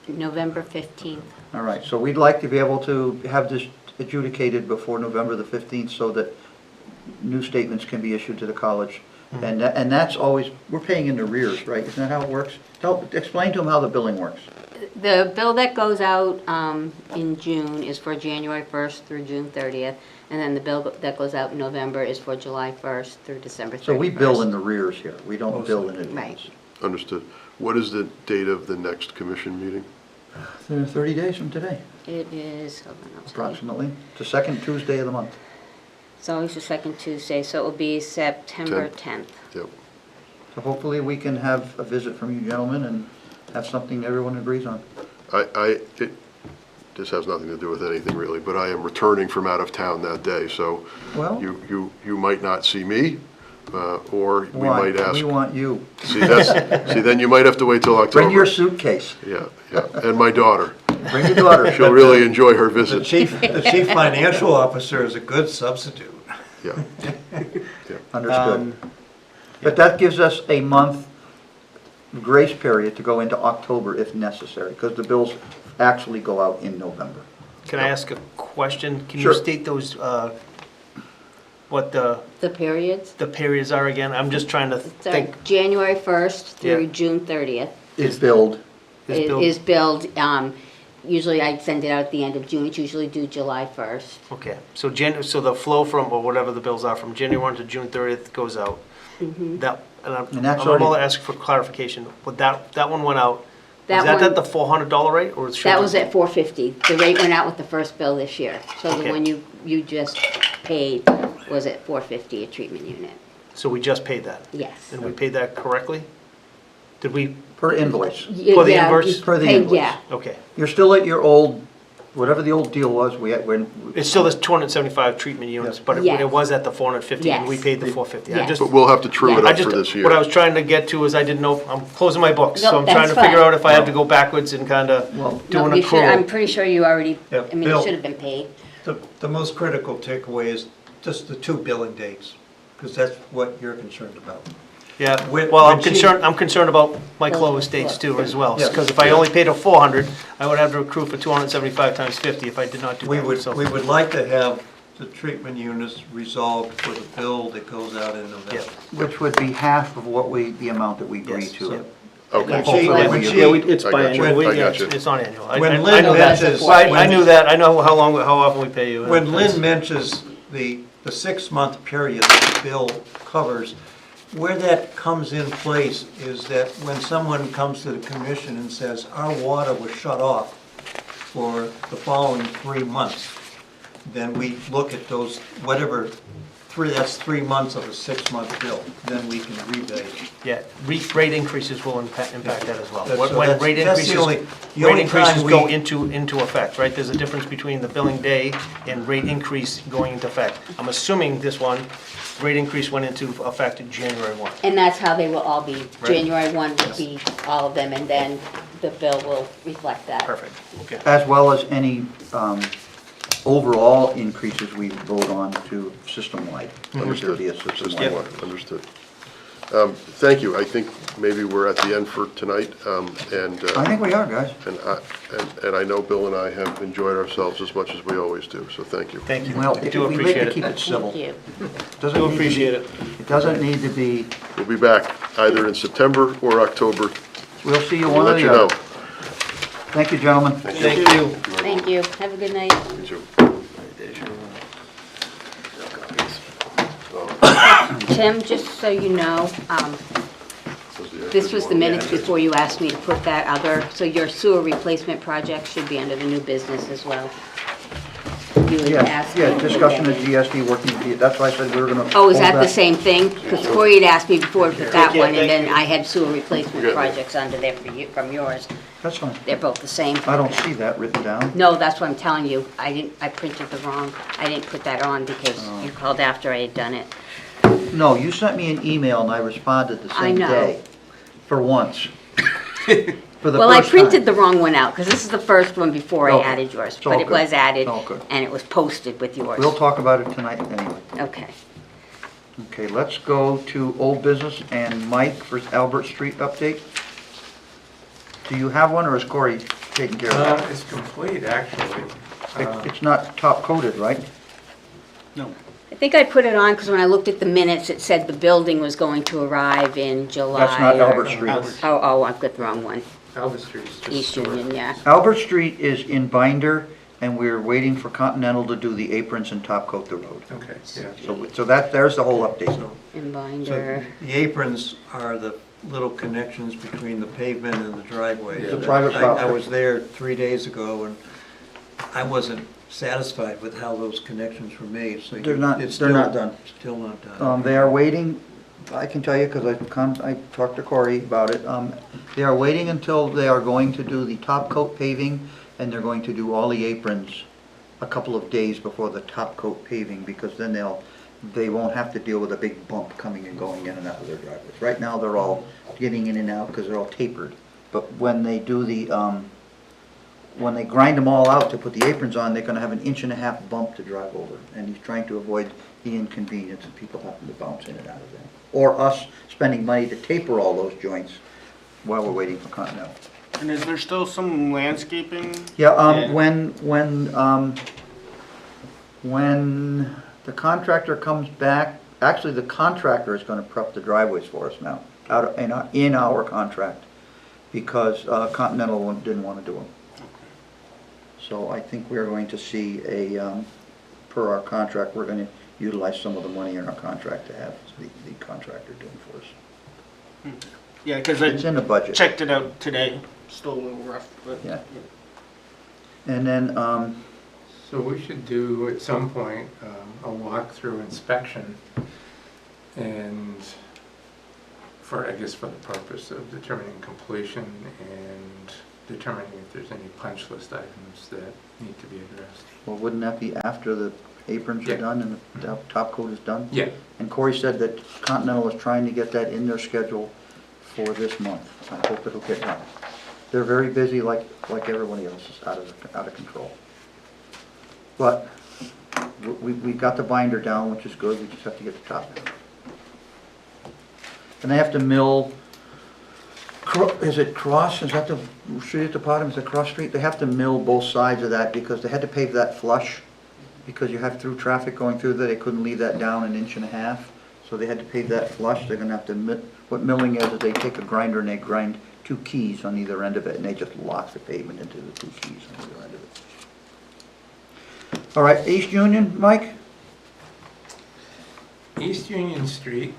November 15th. All right, so we'd like to be able to have this adjudicated before November the 15th so that new statements can be issued to the college. And that's always, we're paying in arrears, right? Isn't that how it works? Explain to them how the billing works. The bill that goes out in June is for January 1st through June 30th, and then the bill that goes out in November is for July 1st through December 31st. So we bill in arrears here, we don't bill in advance. Right. Understood. What is the date of the next commission meeting? 30 days from today, It is, hold on, I'll tell you. approximately. It's the second Tuesday of the month. It's always the second Tuesday, so it will be September 10th. Yep. So hopefully we can have a visit from you gentlemen and have something everyone agrees on. This has nothing to do with anything really, but I am returning from out of town that day, so Well, you might not see me, or we why? might ask. We want you. See, then you might have to wait till October. Bring your suitcase. Yeah, and my daughter. Bring your daughter. She'll really enjoy her The visit. chief financial officer is a good substitute. Yeah, Understood. But that gives us a month grace period to go into October if necessary, because the bills actually go out in November. Can I ask a question? Can Sure. you state those, what the The periods? periods are again? I'm just trying to So think. January 1st through Yeah. June 30th Is billed, Is billed- is billed. Usually I send it out at the end of June. It's usually due July 1st. Okay, so so the flow from, or whatever the bills are, from January 1 to June 30th goes out. That, and I'm And that's I'm about already- to ask for clarification. But that one went out, That is that one- at the $400 rate, or? should That it- was at $450. The rate went out with the first bill this year. So the Okay. one you just paid was at $450 a treatment unit. So we just paid that? Yes. And we paid that correctly? Did we, per invoice. For the Yeah, inverse? you Per the paid- invoice. Yeah. okay, You're still at your old Whatever the old deal was, we had, when. It's still this 275 treatment units, but Yes. it was at the 450, and we Yes. paid the 450. I Yes. just, But we'll have to true it I up just, for this year. what I was trying to get to is I didn't know, I'm closing my books, so No, I'm trying to that's figure fine. out if I have to go backwards and kind of Well, do No, an you should, I'm accrual. pretty sure you already, Yeah, I mean, it Bill. should have been paid. The most critical takeaway is just the 2 billing dates, because that's what you're concerned about. Yeah, When- well, when she- I'm concerned about my Those close are- dates too as well, Yeah. because if I only paid a 400, I would have to accrue for 275 times 50 if I did not do We that, so. would like to have the treatment units resolved for the bill that goes out in November. which would be half of what we, the amount that we agreed Yes, to. so- Okay. Yeah. She- Hopefully when we- she- Yeah, it's I got you. biannual, I yeah, got you. it's not annual. When I Lynn know that. mentions- I knew that, I know how often we pay you. When That's- Lynn mentions the 6-month period that the bill covers, where that comes in place is that when someone comes to the commission and says, our water was shut off for the following 3 months, then we look at those, whatever, that's 3 months of a 6-month bill, then we can rebate. Yeah, rate increases will impact that as well. That's- so When that's- rate that's the increases, only- the rate only increases time go we- into effect, right? There's a difference between the billing day and rate increase going into effect. I'm assuming this one, rate increase went into effect January 1. And that's how they will all be. Right. January 1 would be all of them, and then the bill will reflect that. Perfect, okay. As well as any overall increases we vote on to system-wide. Understood. Be a system-wide. System-wide, understood. Thank you. I think maybe we're at the end for tonight, and I think we are, guys. and I know Bill and I have enjoyed ourselves as much as we always do, so thank you. Thank you. Well, I do we like appreciate to keep it. it civil. Thank you. Doesn't Do need to be- appreciate it. It doesn't need to be, We'll be back either in September or October. we'll see you We'll one or let you the know. other. Thank you, gentlemen. Thank you. Thank you. Have a good night. You too. Tim, just so you know, this was the minutes before you asked me to put that other, so your sewer replacement project should be under the new business as well. You had Yeah, asked me yeah, to put discussion that of in. GSD working, that's why I said we were gonna. Oh, is hold that the same thing? Because Corey had asked me before to put that one, and then I had sewer replacement Good. projects under there for you, from yours. That's fine. They're both the same. I don't see that written down. No, that's what I'm telling you. I printed the wrong, I didn't put that on because Oh. you called after I had done it. No, you sent me an email and I responded the I same know. day. For once. For the Well, I first printed time. the wrong one out, because this is the first one before I Okay. added yours. It's all But it good. was added, It's all good. and it was posted with yours. We'll talk about it tonight anyway. Okay. Okay, let's go to old business and Mike for Albert Street update. Do you have one or is Corey taking care of that? It's complete, actually. It's not top coated, right? I think I put it on, because when I looked at the minutes, it said the building was going to arrive in July. That's not or- Albert Street. Oh, I've got the wrong one. Albert Street's just East store. Union, yeah. Albert Street is in binder and we're waiting for Continental to do the aprons and top coat the road. Okay, yeah. So that, there's the whole update. In So binder. the aprons are the little connections between the pavement and the driveway. It's a private I property. was there 3 days ago, and I wasn't satisfied with how those connections were made, so. They're not- it's they're not done. Still not done. They are waiting, I can tell you, because I talked to Corey about it, they are waiting until they are going to do the top coat paving, and they're going to do all the aprons a couple of days before the top coat paving, because then they won't have to deal with a big bump coming and going in and out of their driveways. Right now, they're all getting in and out because they're all tapered, but when they do the, when they grind them all out to put the aprons on, they're gonna have an 1.5 inch bump to drive over, and he's trying to avoid the inconvenience of people having to bounce in and out of there. Or us spending money to taper all those joints while we're waiting for Continental. And is there still some landscaping? Yeah, Yeah. when the contractor comes back, actually, the contractor is gonna prep the driveways for us now, in our contract, because Continental didn't wanna do them. So I think we're going to see per our contract, we're gonna utilize some of the money in our contract to have the contractor doing for us. Yeah, because It's I in the budget. checked it out today. Still a little rough, but. Yeah. And then, So we should do at some point a walkthrough inspection and for, I guess, for the purpose of determining completion and determining if there's any punch list items that need to be addressed. Well, wouldn't that be after the aprons are Yeah. done and the top coat is done? Yeah, And Corey said that Continental is trying to get that in their schedule for this month. I hope it'll get done. They're very busy like everybody else is out of control. But we got the binder down, which is good, we just have to get the top down. And they have to mill, is it Cross, is that the street at the bottom, is it Cross Street? They have to mill both sides of that because they had to pave that flush because you have through traffic going through there, they couldn't leave that down 1.5 inches. So they had to pave that flush, they're gonna have to, what milling is they take a grinder and they grind 2 keys on either end of it and they just lock the pavement into the 2 keys on either end of it. All right, East Union, Mike? East Union Street,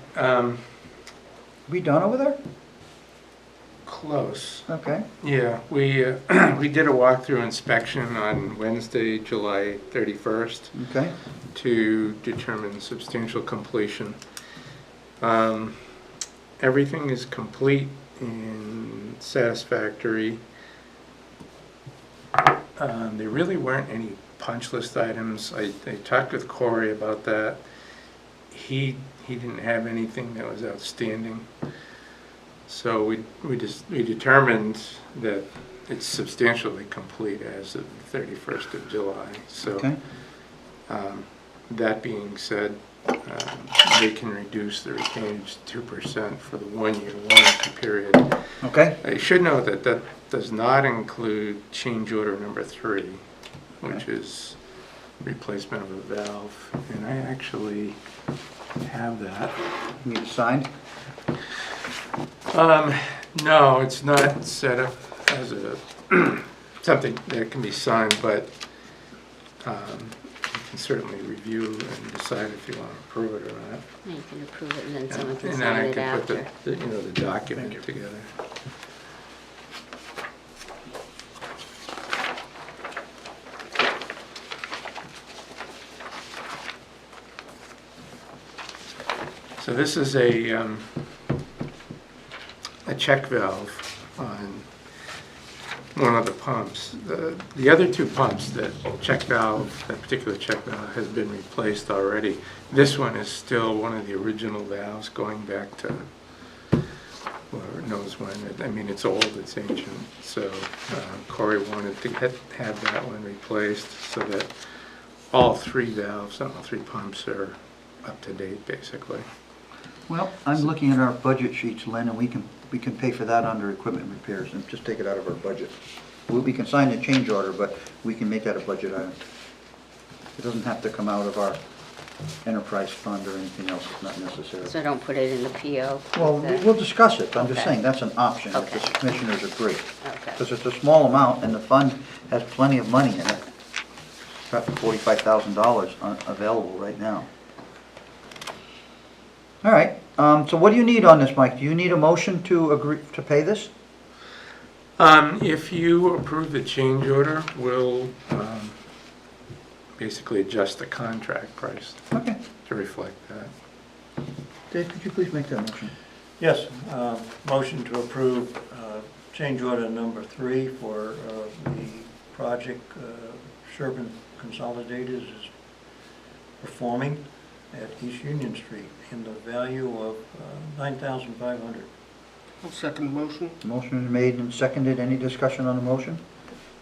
We done over there? close. Okay. Yeah, we, we did a walkthrough inspection on Wednesday, July 31st Okay. to determine substantial completion. Everything is complete and satisfactory. There really weren't any punch list items. I talked with Corey about that. He didn't have anything that was outstanding. So we determined that it's substantially complete as of the 31st of July. So Okay. that being said, they can reduce the retainage 2% for the 1-year warranty period. Okay. I should note that that does not include change order number 3, which is replacement of a valve. And I actually have that. Need it signed? No, it's not set up as a, something that can be signed, but you can certainly review and decide if you want to approve it or not. You can approve it and then someone can And then sign I it can put after. the document together. So this is a check valve on one of the pumps. The other 2 pumps, that particular check valve has been replaced already. This one is still one of the original valves going back to, whoever knows when. I mean, it's old, it's ancient. So Corey wanted to have that one replaced so that all 3 valves, all 3 pumps are up to date, basically. Well, I'm looking at our budget sheets, Lynn, and we can pay for that under equipment repairs and just take it out of our budget. We can sign the change order, but we can make that a budget item. It doesn't have to come out of our enterprise fund or anything else, it's not necessary. So don't put it in the PO? Well, the- we'll discuss it, I'm just Okay. saying, that's an option if the Okay. commissioners agree. Okay. Because it's a small amount and the fund has plenty of money in it. It's got $45,000 available right now. All right, so what do you need on this, Mike? Do you need a motion to agree, to pay this? If you approve the change order, we'll basically adjust the contract price Okay. to reflect that. Dave, could you please make that motion? Yes, motion to approve change order number 3 for the project Sherburne Consolidated is performing at East Union Street in the value of $9,500. I'll second the motion. Motion is made and seconded. Any discussion on the motion?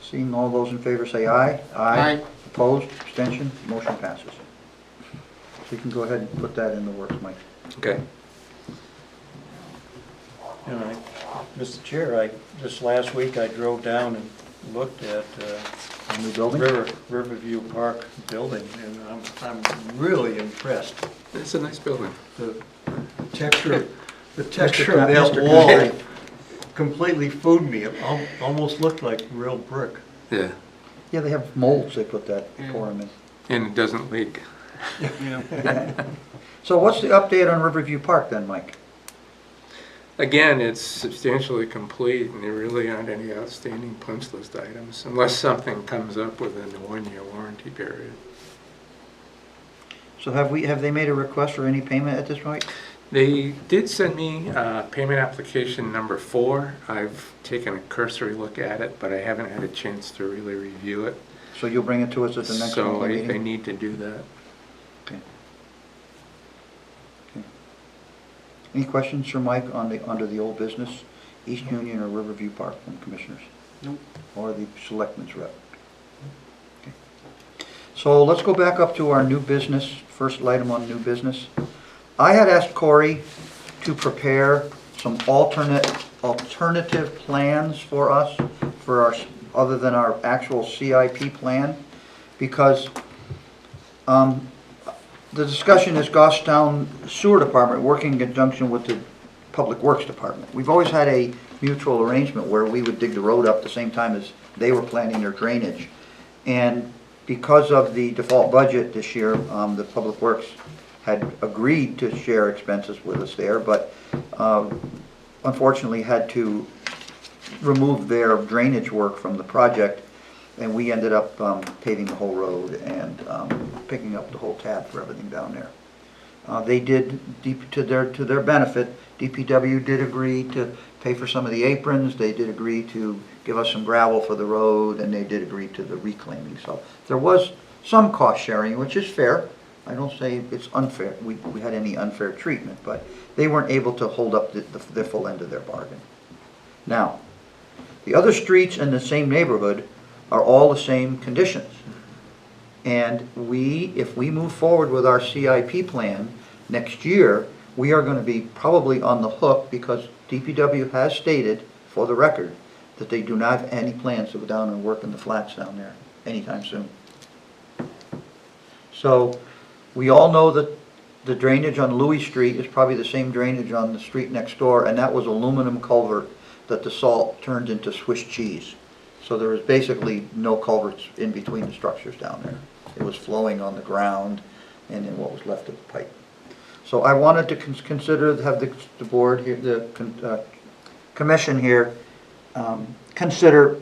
Seeing all those in favor say aye. Aye. Opposed, abstention, motion passes. So you can go ahead and put that in the works, Mike. Okay. And Mr. Chair, this last week I drove down and looked at New building? Riverview Park building, and I'm really impressed. It's a nice building. The texture of Mr. that wall Connery. completely fooled me. It almost looked like real brick. Yeah. Yeah, they have molds they put that, pour 'em in. And it doesn't leak. So what's the update on Riverview Park then, Mike? Again, it's substantially complete and there really aren't any outstanding punch list items unless something comes up within the 1-year warranty period. So have they made a request for any payment at this point? They did send me payment application number 4. I've taken a cursory look at it, but I haven't had a chance to really review it. So you'll bring it to us at the next So monthly I meeting? need to do that. Okay. Okay. Any questions for Mike under the old business, East Union or Riverview Park from commissioners? Nope. Or the selectmen's rep? Okay. So let's go back up to our new business, first item on new business. I had asked Corey to prepare some alternative plans for us, for our, other than our actual CIP plan, because the discussion is Goffstown Sewer Department working in conjunction with the Public Works Department. We've always had a mutual arrangement where we would dig the road up the same time as they were planning their drainage. And because of the default budget this year, the Public Works had agreed to share expenses with us there, but unfortunately had to remove their drainage work from the project, and we ended up paving the whole road and picking up the whole tab for everything down there. They did, to their benefit, DPW did agree to pay for some of the aprons, they did agree to give us some gravel for the road, and they did agree to the reclaiming. So there was some cost sharing, which is fair. I don't say it's unfair, we had any unfair treatment, but they weren't able to hold up the full end of their bargain. Now, the other streets in the same neighborhood are all the same conditions. And if we move forward with our CIP plan next year, we are going to be probably on the hook because DPW has stated, for the record, that they do not have any plans to go down and work in the flats down there anytime soon. So, we all know that the drainage on Louis Street is probably the same drainage on the street next door, and that was aluminum culvert that the salt turned into Swiss cheese. So there was basically no culverts in between the structures down there. It was flowing on the ground and in what was left of the pipe. So I wanted to consider, have the board here, the commission here, consider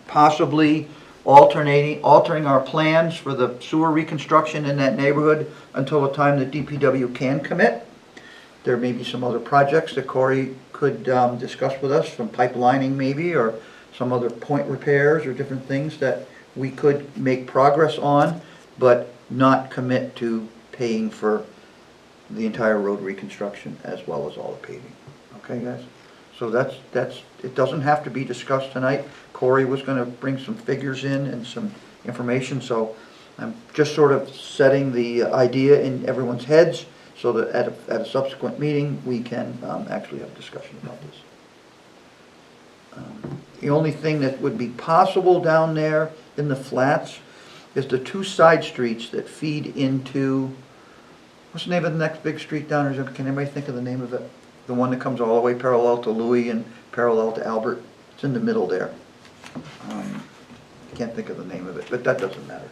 possibly altering our plans for the sewer reconstruction in that neighborhood until the time that DPW can commit. There may be some other projects that Corey could discuss with us, from pipelining maybe, or some other point repairs or different things that we could make progress on, but not commit to paying for the entire road reconstruction as well as all the paving. Okay, guys? So that's, it doesn't have to be discussed tonight. Corey was going to bring some figures in and some information, so I'm just sort of setting the idea in everyone's heads so that at a subsequent meeting, we can actually have a discussion about this. The only thing that would be possible down there in the flats is the two side streets that feed into, what's the name of the next big street down there? Can anybody think of the name of it? The one that comes all the way parallel to Louis and parallel to Albert. It's in the middle there. I can't think of the name of it, but that doesn't matter.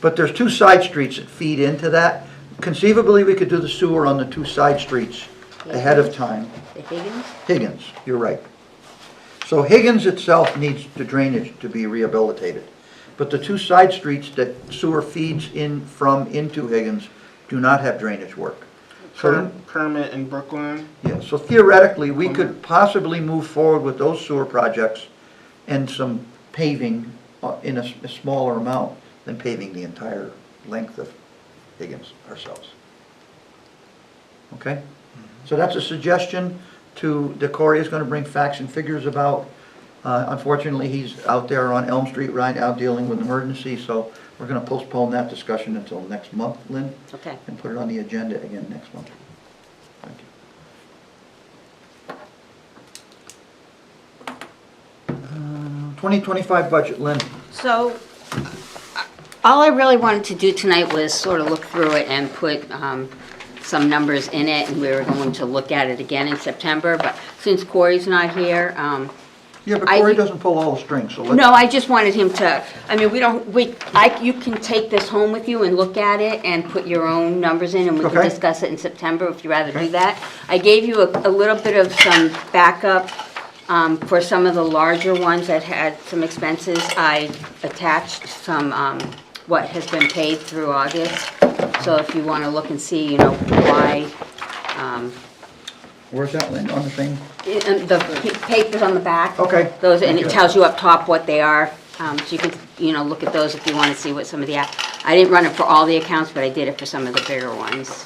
But there's two side streets that feed into that. Conceivably, we could do the sewer on the two side streets ahead of time. The Higgins? Higgins, you're right. So Higgins itself needs the drainage to be rehabilitated. But the two side streets that sewer feeds into Higgins do not have drainage work. So Kermit and Brookline. yeah, so theoretically, we could possibly move forward with those sewer projects and some paving in a smaller amount than paving the entire length of Higgins ourselves. Okay? So that's a suggestion that Corey is going to bring facts and figures about. Unfortunately, he's out there on Elm Street right now dealing with emergency, so we're going to postpone that discussion until next month, Lynn, Okay. and put it on the agenda again next month. Thank you. 2025 budget, Lynn. So, all I really wanted to do tonight was sort of look through it and put some numbers in it, and we were going to look at it again in September, but since Corey's not here, Yeah, but Corey doesn't pull all the strings, so let's... no, I just wanted him to, I mean, you can take this home with you and look at it and put your own numbers in, and we can Okay. discuss it in September if you'd rather Okay. do that. I gave you a little bit of some backup for some of the larger ones that had some expenses. I attached some, what has been paid through August. So if you want to look and see, why Where's that, Lynn, on the same? And the papers on the back. Okay. Those, and it Okay. tells you up top what they are, so you can, look at those if you want to see what some of the, I didn't run it for all the accounts, but I did it for some of the bigger ones.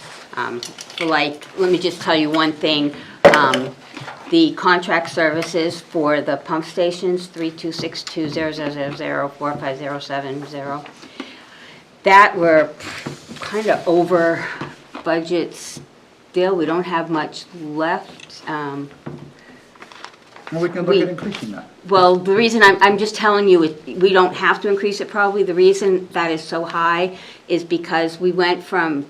Let me just tell you one thing, the contract services for the pump stations, 326200004507, that were kind of over budget still, we don't have much left. Well, we can look at increasing that. Well, the reason I'm just telling you, we don't have to increase it probably. The reason that is so high is because we went from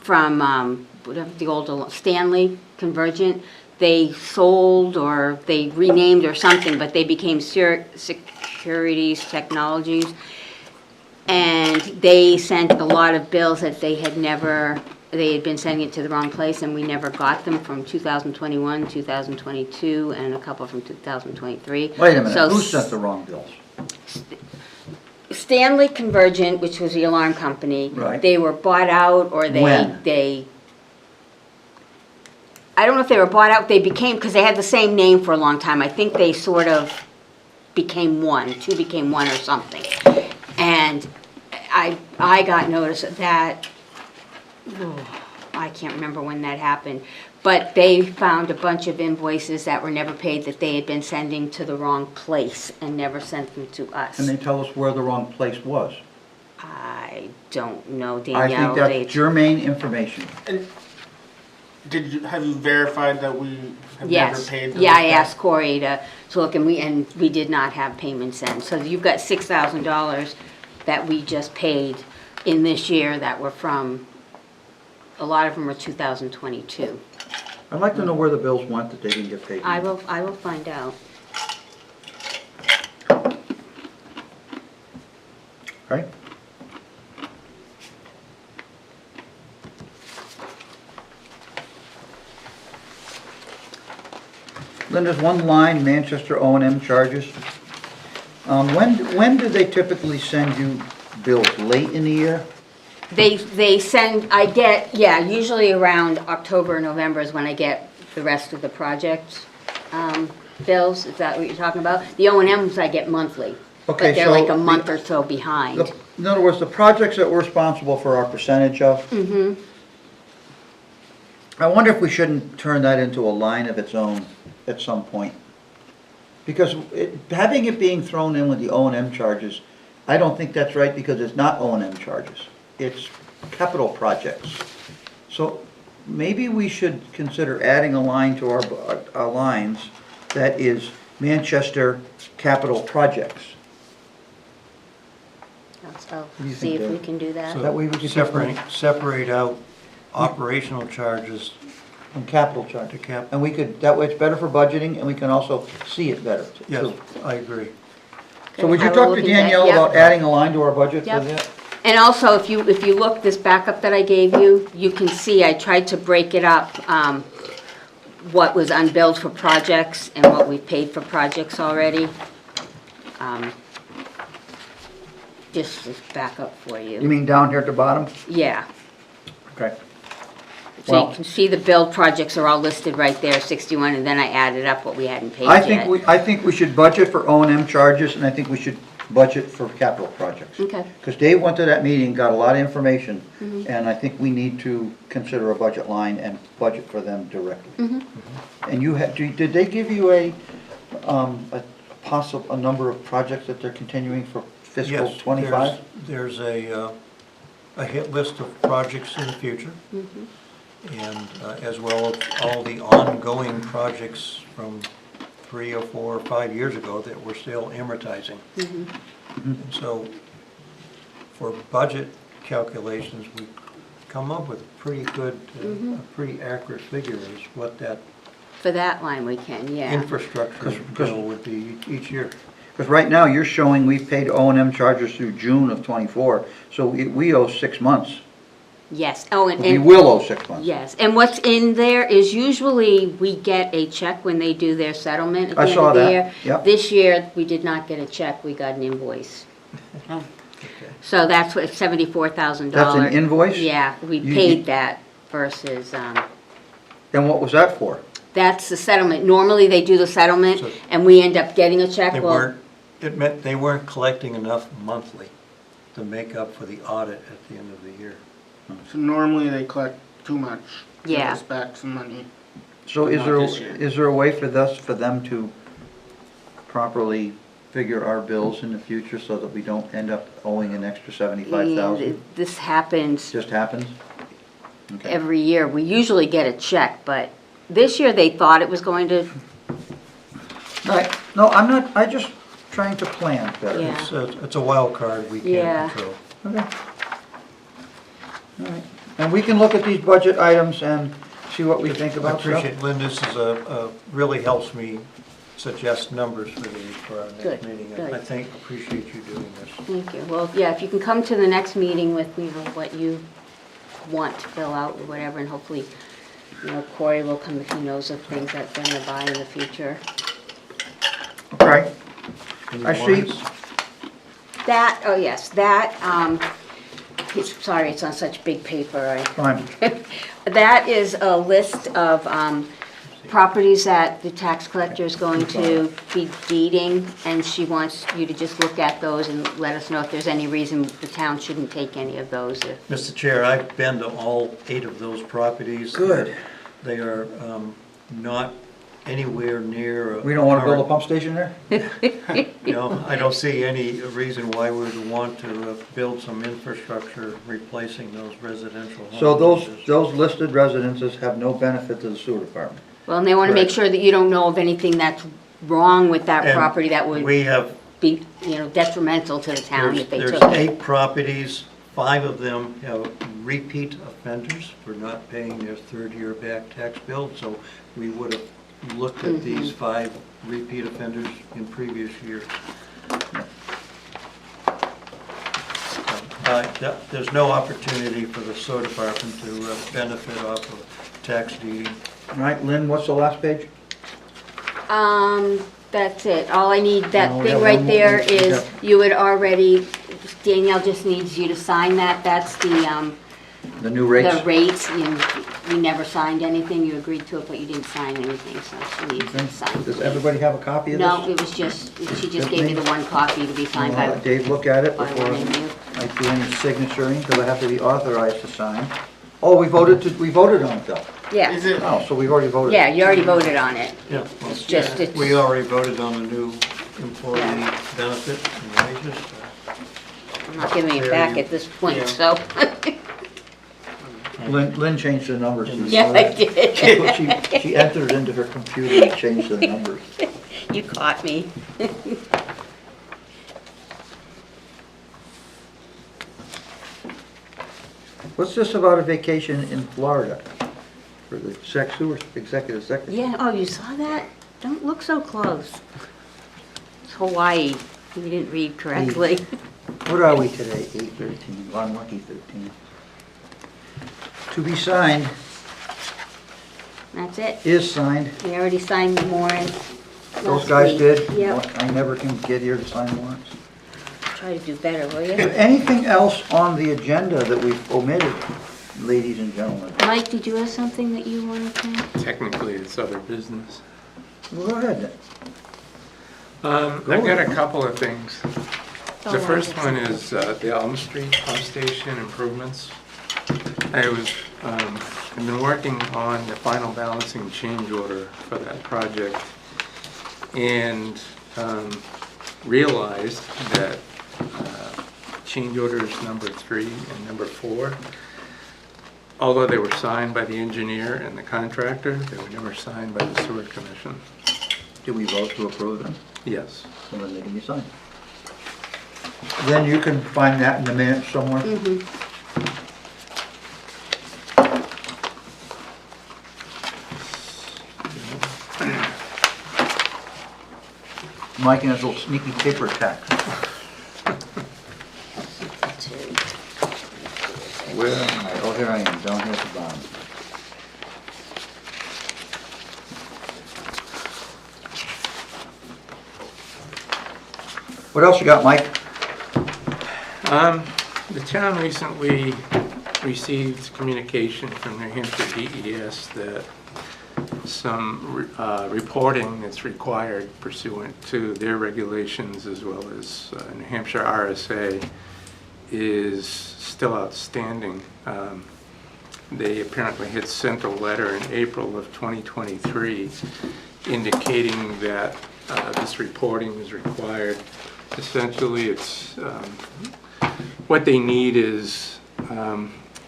whatever the old Stanley Convergent, they sold or they renamed or something, but they became Securities Technologies. And they sent a lot of bills that they had been sending it to the wrong place, and we never got them from 2021, 2022, and a couple from 2023. Wait a minute, So who sent the wrong bills? Stanley Convergent, which was the alarm company. Right. They were bought out, or When? I don't know if they were bought out, they became, because they had the same name for a long time. I think they sort of became one, two became one or something. And I got notice of that, I can't remember when that happened, but they found a bunch of invoices that were never paid that they had been sending to the wrong place and never sent them to us. Can they tell us where the wrong place was? I don't know, I Danielle. think that's germane information. And have you verified that we have never Yes, paid those? yeah, I back? asked Corey to look, and we did not have payments in. So you've got $6,000 that we just paid in this year that were from, a lot of them were 2022. I'd like to know where the bills went that they didn't get paid. I will find out. Right? Then there's one line, Manchester O&M charges. When do they typically send you bills? Late in the year? They send, usually around October, November is when I get the rest of the project bills. Is that what you're talking about? The O&Ms I get monthly, but Okay, they're so like a the- month or so behind. In other words, the projects that we're responsible for our percentage of, I wonder if we shouldn't turn that into a line of its own at some point. Because having it being thrown in with the O&M charges, I don't think that's right because it's not O&M charges. It's capital projects. So maybe we should consider adding a line to our lines that is Manchester Capital Projects. So do you see think, if we Dave? can do that. That way we could Separate out operational charges From capital to charges. cap. And we could, that way it's better for budgeting and we can also see it better. Yes, too. I agree. So would you I will talk look to into that, Danielle yep. about adding a line to our budget for Yep. that? And also, if you look, this backup that I gave you, you can see I tried to break it up, what was unbilled for projects and what we paid for projects already. Just this backup for You you. mean down here at the bottom? Yeah, Okay. so Well- you can see the billed projects are all listed right there, 61, and then I added up what we hadn't paid I yet. think we should budget for O&M charges, and I think we should budget for capital projects. Okay. Because Dave went to that meeting, got a lot of information, Mm-hmm. and I think we need to consider a budget line and budget for them directly. Mm-hmm. And you had, did they give you a number of projects that they're continuing for fiscal Yes, '25? There's a hit list of projects in the future, and as well as all the ongoing projects from 3 or 4 or 5 years ago that we're still amortizing. And so, for budget calculations, we come up with a pretty good, a pretty accurate figure as what that For that line we can, yeah. infrastructure 'Cause- bill would be each year. Because right now, you're showing we've paid O&M charges through June of '24, so we owe 6 months. Yes, oh, We and, will owe 6 months. yes, and what's in there is usually we get a check when they do their settlement at the I end saw of the that, year. yep. This year, we did not get a check, we got an invoice. So that's what, $74,000. That's an invoice? Yeah, we You- paid that versus, And what was that for? That's the settlement. Normally, they do the settlement, So- and we end up getting a check. They Well, weren't, it meant they weren't collecting enough monthly to make up for the audit at the end of the year. So normally they collect too much. Give Yeah. us back some money. So is Not there, this year. is there a way for them to properly figure our bills in the future so that we don't end up owing an extra $75,000? and this happens Just happens? Okay. every year. We usually get a check, but this year they thought it was going to, Right, no, I'm not, I just trying to plan better. Yeah. It's a wild card we Yeah. can't control. Okay. All right, and we can look at these budget items and see what we think I about stuff. appreciate, Lynn, this is really helps me suggest numbers for our Good, next meeting. good. I think, appreciate you doing this. thank you. Well, yeah, if you can come to the next meeting with, what you want to fill out or whatever, and hopefully, Corey will come if he knows of things that they're gonna buy in the future. Okay, Any I see. warrants? That, oh yes, that, sorry, it's on such big paper. fine. That is a list of properties that the tax collector is going to be deeding, and she wants you to just look at those and let us know if there's any reason the town shouldn't take any of those. Mr. Chair, I've been to all 8 of those properties. Good. They are not anywhere near. We don't want to build a pump station there? You know, I don't see any reason why we would want to build some infrastructure replacing those residential homes. So those listed residences have no benefit to the sewer department? Well, and they want to make Correct. sure that you don't know of anything that's wrong with that And property that would We have, be, detrimental to the town if they there's took it. 8 properties, 5 of them have repeat offenders for not paying their third-year back tax bill. So we would have looked at these 5 repeat offenders in previous years. There's no opportunity for the sewer department to benefit off of tax deeding. All right, Lynn, what's the last page? That's it. All I need, that No, we thing have right one more. there Okay. is, you had already, Danielle just needs you to sign that. That's The new rates? the rates. You never signed anything. You agreed to it, but you didn't sign anything, so she needs you to sign. Does everybody have a copy of this? No, it was just, she just gave me the one copy to be signed I'll by. let Dave look at it by before one of you. I do any signaturing, because I have to be authorized to sign. Oh, we voted on it though. Yeah, Is it, Oh, so we've already voted. yeah, you already voted on it. Yeah, well, It's just, it's, we already voted on the new employee benefit and wages. I'm not giving it back at this point, so. Lynn changed the numbers. Yeah, I did. She entered into her computer and changed the numbers. You caught me. What's this about a vacation in Florida for the sewer executive secretary? Yeah, oh, you saw that? Don't look so close. It's Hawaii. You didn't read correctly. What are we today? 8/13. Well, I'm lucky 13. To be signed, That's it. is signed. We already signed the warrants. Those last guys week. did. Yep. I never can get here to sign warrants. Try to do better, will you? Anything else on the agenda that we've omitted, ladies and gentlemen? Mike, did you have something that you wanted to? Technically, it's other business. Well, go ahead. I've got a couple of things. The first one is the Elm Street pump station improvements. I've been working on the final balancing change order for that project and realized that change orders number 3 and number 4, although they were signed by the engineer and the contractor, they were never signed by the sewer commission. Do we vote to approve them? Yes. So then they can be signed. Then you can find that in the minutes somewhere. Mike and his little sneaky paper tax. Where am I? Oh, here I am, down here at the bottom. What else you got, Mike? The town recently received communication from New Hampshire DES that some reporting that's required pursuant to their regulations as well as New Hampshire RSA is still outstanding. They apparently had sent a letter in April of 2023 indicating that this reporting is required. Essentially, it's what they need is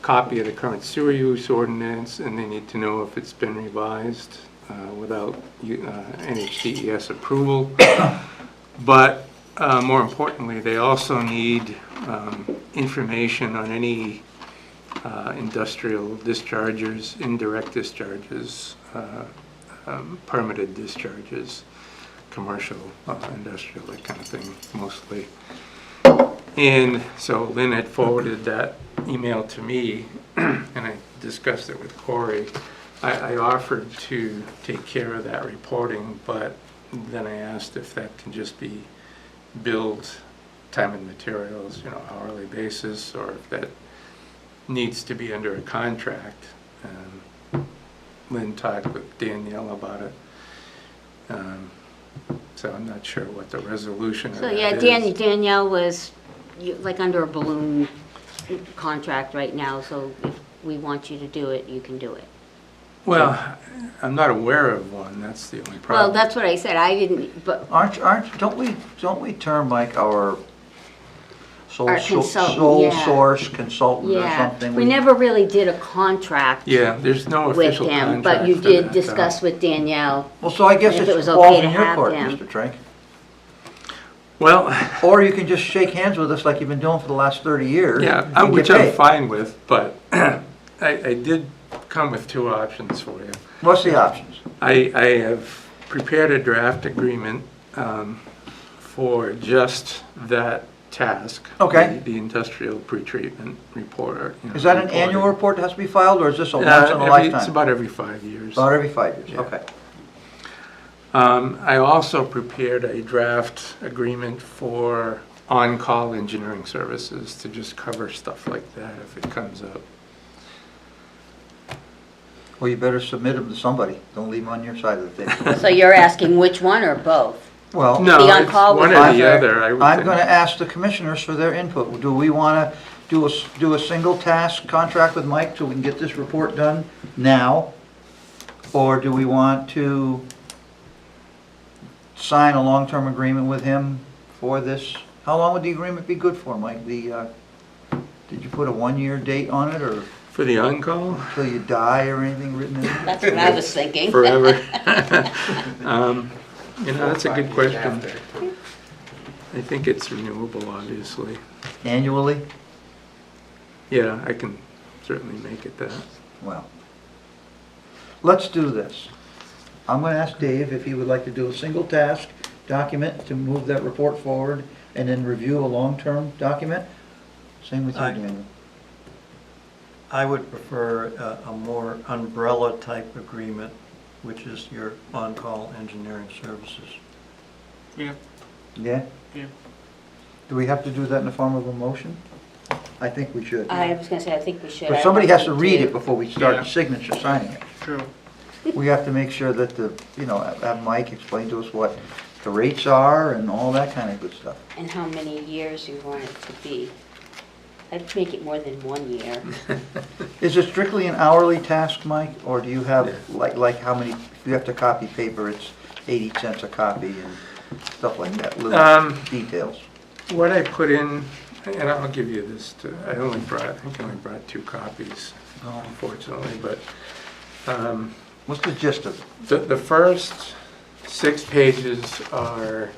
copy of the current sewer use ordinance, and they need to know if it's been revised without NHDES approval. But more importantly, they also need information on any industrial discharges, indirect discharges, permitted discharges, commercial, industrial, that kind of thing, mostly. And so Lynn had forwarded that email to me, and I discussed it with Corey. I offered to take care of that reporting, but then I asked if that can just be billed time and materials, hourly basis, or if that needs to be under a contract. Lynn talked with Danielle about it. So I'm not sure what the resolution of So that yeah, is. Danielle was like under a balloon contract right now, so if we want you to do it, you can do it. Well, I'm not aware of one, that's the only Well, problem. that's what I said, I didn't, but Don't we term like our sole, Our consultant, sole yeah. source consultant or yeah, something? we never really did a contract Yeah, there's no with official him, contract but you for did that, discuss with Danielle. Well, so I guess If it it was falls okay to in your have court, him. Mr. Trank. Well, Or you can just shake hands with us like you've been doing for the last 30 years. yeah, and which get I'm paid. fine with, but I did come with two options for you. What's the options? I have prepared a draft agreement for just that task. Okay. The industrial pretreatment report. Is that an annual report that has to be filed, or is this a once in a It's lifetime? about every 5 years. About every 5 years, Yeah. okay. I also prepared a draft agreement for on-call engineering services to just cover stuff like that if it comes up. Well, you better submit them to somebody. Don't leave them on your side of the table. So you're asking which one or both? Well, No, The it's on-call one was or I'm- the other, I would I'm think. going to ask the commissioners for their input. Do we want to do a single task contract with Mike so we can get this report done now? Or do we want to sign a long-term agreement with him for this? How long would the agreement be good for, Mike? Did you put a one-year date on it, or For the on-call, till you die or anything written in it? That's what I was thinking. forever. That's a good question. I think it's renewable, obviously. Annually? Yeah, I can certainly make it that. Well, let's do this. I'm going to ask Dave if he would like to do a single task document to move that report forward, and then review a long-term document. Same with you, Aye. Daniel. I would prefer a more umbrella type agreement, which is your on-call engineering services. Yeah. Yeah? Yeah. Do we have to do that in the form of a motion? I think we should. I was gonna say, I think we should. But I somebody don't has to think read we it do. before we start Yeah. the signature signing it. True. We have to make sure that have Mike explain to us what the rates are and all that kind of good stuff. And how many years you want it to be. I'd make it more than 1 year. Is it strictly an hourly task, Mike, or do you have, Yeah. like how many, if you have to copy paper, it's 80 cents a copy and stuff like that, little details? What I put in, and I'll give you this, I think I only brought 2 copies, unfortunately, but What's the gist of it? the first 6 pages are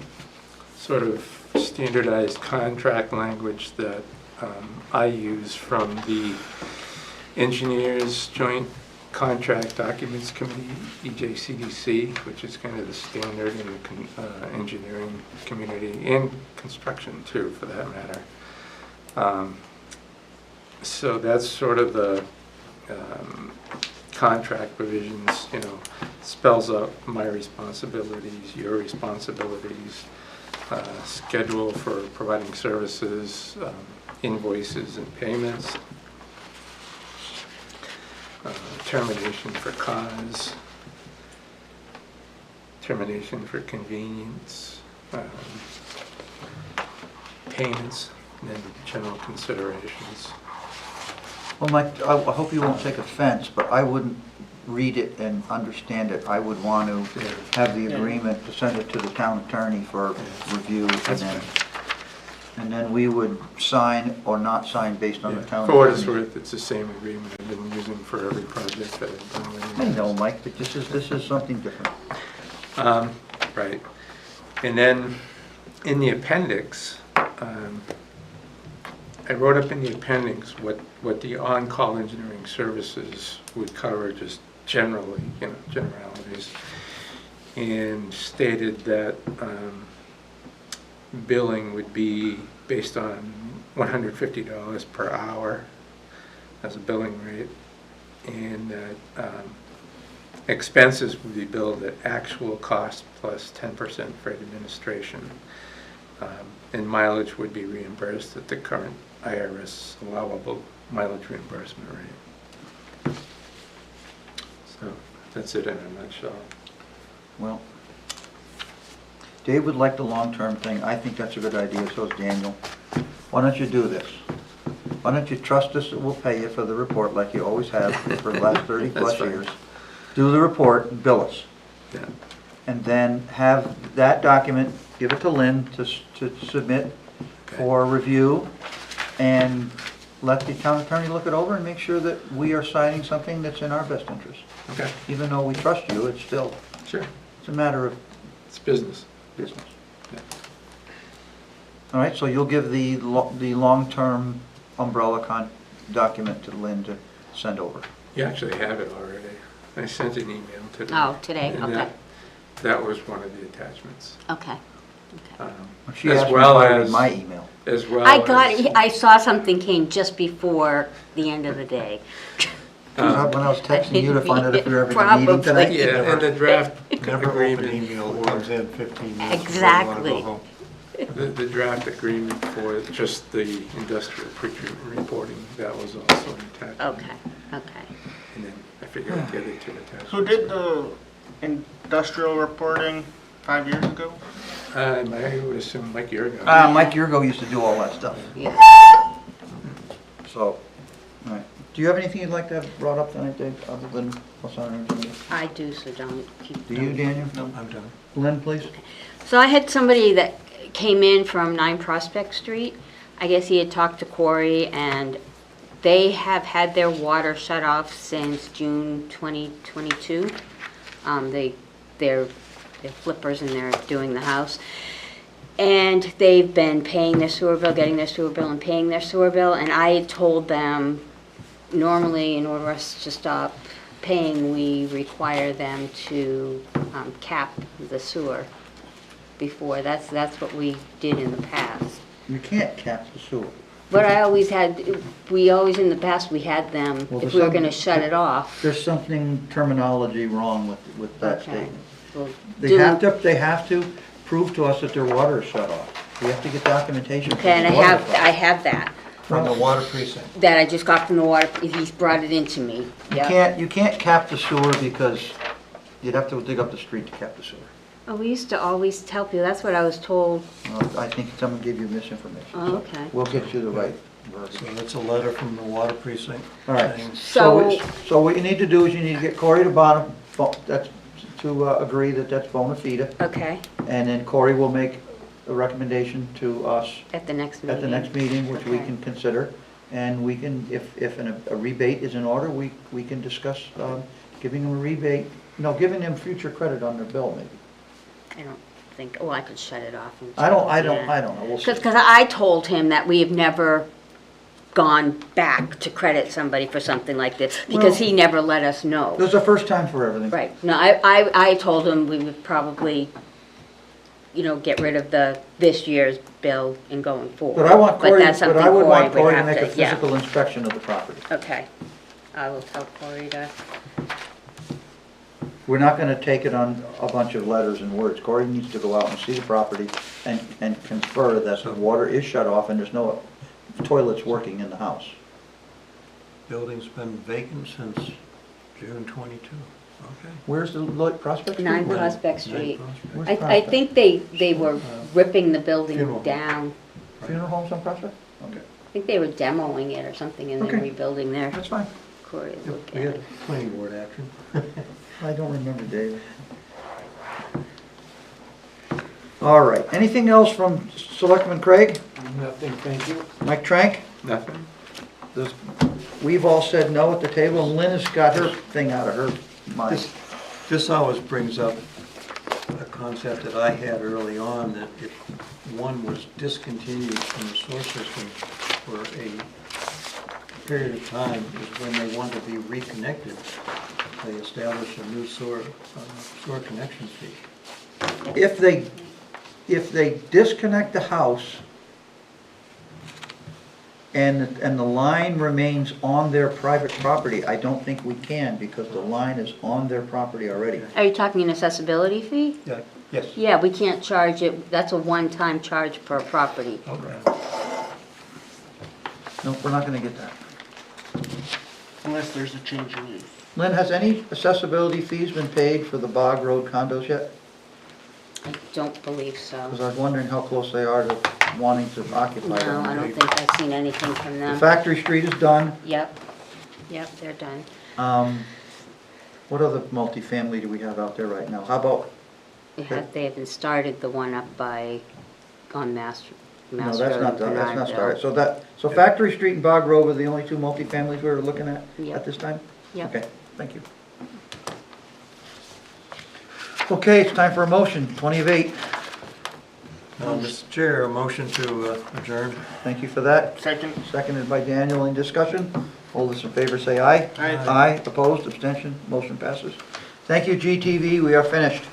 sort of standardized contract language that I use from the Engineers Joint Contract Documents Committee, EJCDC, which is kind of the standard in the engineering community, and construction too, for that matter. So that's sort of the contract provisions, spells out my responsibilities, your responsibilities, schedule for providing services, invoices and payments, termination for cause, termination for convenience, payments, and then general considerations. Well, Mike, I hope you won't take offense, but I wouldn't read it and understand it. I would want to have the agreement to send it to the town attorney for review, and then we would sign or not sign based on the town For what it's attorney's. worth, it's the same agreement I've been using for every project that I've done with I you. know, Mike, but this is something different. Right. And then in the appendix, I wrote up in the appendix what the on-call engineering services would cover, just generally, generalities, and stated that billing would be based on $150 per hour as a billing rate, and that expenses would be billed at actual cost plus 10% for administration, and mileage would be reimbursed at the current IRS allowable mileage reimbursement rate. So that's it in a nutshell. Well, Dave would like the long-term thing. I think that's a good idea, so does Daniel. Why don't you do this? Why don't you trust us that we'll pay you for the report like you always have for the last 30 plus That's fine. years? Do the report and bill us. Yeah. And then have that document, give it to Lynn to submit for review, and let the town attorney look it over and make sure that we are signing something that's in our best interest. Okay. Even though we trust you, it's still, Sure. it's a matter of It's business. business. Yeah. All right, so you'll give the long-term umbrella document to Lynn to send over. You actually have it already. I sent an email today. Oh, today, and okay. That was one of the attachments. Okay. She As asked me well if I read as- my email. As well I got, as, I saw something came just before the end of the day. When I was texting you to find out if we were having a meeting tonight. Probably. yeah, and the draft Never open agreement email that comes in 15 minutes before you want to Exactly. go home. The draft agreement for just the industrial pre-treatment reporting, that was also an attachment. Okay, okay. And then I figured out the other two attachments. Who did the industrial reporting 5 years ago? I would assume Mike Yurgo. Mike Yurgo used to do all that stuff. Yeah. So, all right. Do you have anything you'd like to have brought up tonight, Dave, other than what's on our agenda? I do, so don't keep. Do you, Daniel? No, I'm done. Lynn, please? So I had somebody that came in from 9 Prospect Street. I guess he had talked to Corey, and they have had their water shut off since June 2022. They're flippers and they're doing the house. And they've been paying their sewer bill, getting their sewer bill, and paying their sewer bill. And I had told them, normally, in order for us to stop paying, we require them to cap the sewer before. That's what we did in the past. You can't cap the sewer. But I always had, we always in the past, we had them, Well, if there's we were some- gonna shut it off. There's something terminology wrong with that Okay. statement. We'll They do- have to prove to us that their water is shut off. We have to get documentation. Okay, and I from the water have, department. I have that, From the water precinct. that I just got from the water, he's brought it into me. You can't cap the sewer because you'd have to dig up the street to cap the sewer. Oh, we used to always tell people, that's what I was told. I think someone gave you misinformation. Oh, okay. We'll get you the right verbiage. So that's a letter from the water precinct. All right. saying- So what you need to do is you need to get Corey to bottom, that's, to agree that that's bona fide. Okay, And then Corey will make a recommendation to us at the next meeting. at the next meeting, which we Okay. can consider. And we can, if a rebate is in order, we can discuss giving them a rebate, giving them future credit on their bill maybe. I don't think, oh, I could shut it off. and- I don't Yeah. know. We'll see. Because I told him that we have never gone back to credit somebody for something like this, because he never let us know. There's a first time for everything. Right, no, I told him we would probably, get rid of this year's bill and going forward. But I want Corey, that's but something I would want Corey to have make a yeah. physical inspection of the property. Okay, I will tell Corey to, We're not gonna take it on a bunch of letters and words. Corey needs to go out and see the property and confer that the water is shut off and there's no toilets working in the house. Building's been vacant since June 22. Where's the Prospect Street? 9 Where- Prospect Street. where's I Prospect? think they were ripping the building Funeral. down. Funeral homes on Prospect? Okay, I think they were demoing it or something and then Okay. rebuilding there. that's fine. Corey, look We at had it. planning board action. I don't remember, Dave. All right, anything else from Selectman Craig? Nothing, thank you. Mike Trank? Nothing? This- We've all said no at the table, and Lynn has got her thing out of her mind. This always brings up a concept that I had early on, that if one was discontinued from the sewer system for a period of time, is when they want to be reconnected, they establish a new sewer connection fee. If they disconnect the house and the line remains on their private property, I don't think we can, because the line is on their property already. Are you talking an accessibility fee? Yeah, yes. Yeah, we can't charge it, that's a one-time charge per property. Okay. No, we're not gonna get that. Unless there's a change in use. Lynn, has any accessibility fees been paid for the Bog Road condos yet? I don't believe so. Because I was wondering how close they are to wanting to occupy No, them. I don't think I've seen anything from The them. Factory Street is done. Yep, they're done. What other multifamily do we have out there right now? How about, They haven't started the one up by, on Mass no, Road that's in not done, that's not Bernardville. started. So Factory Street and Bog Road were the only two multifamilies we were looking at Yep. at this time? Yep. Okay, thank you. Okay, it's time for a motion, 20 of 8. Mr. Chair, a motion to adjourn. Thank you for that. Second. Seconded by Daniel. In discussion? All those in favor say aye. Aye. Aye, opposed, abstention, motion passes. Thank you, GTV, we are finished.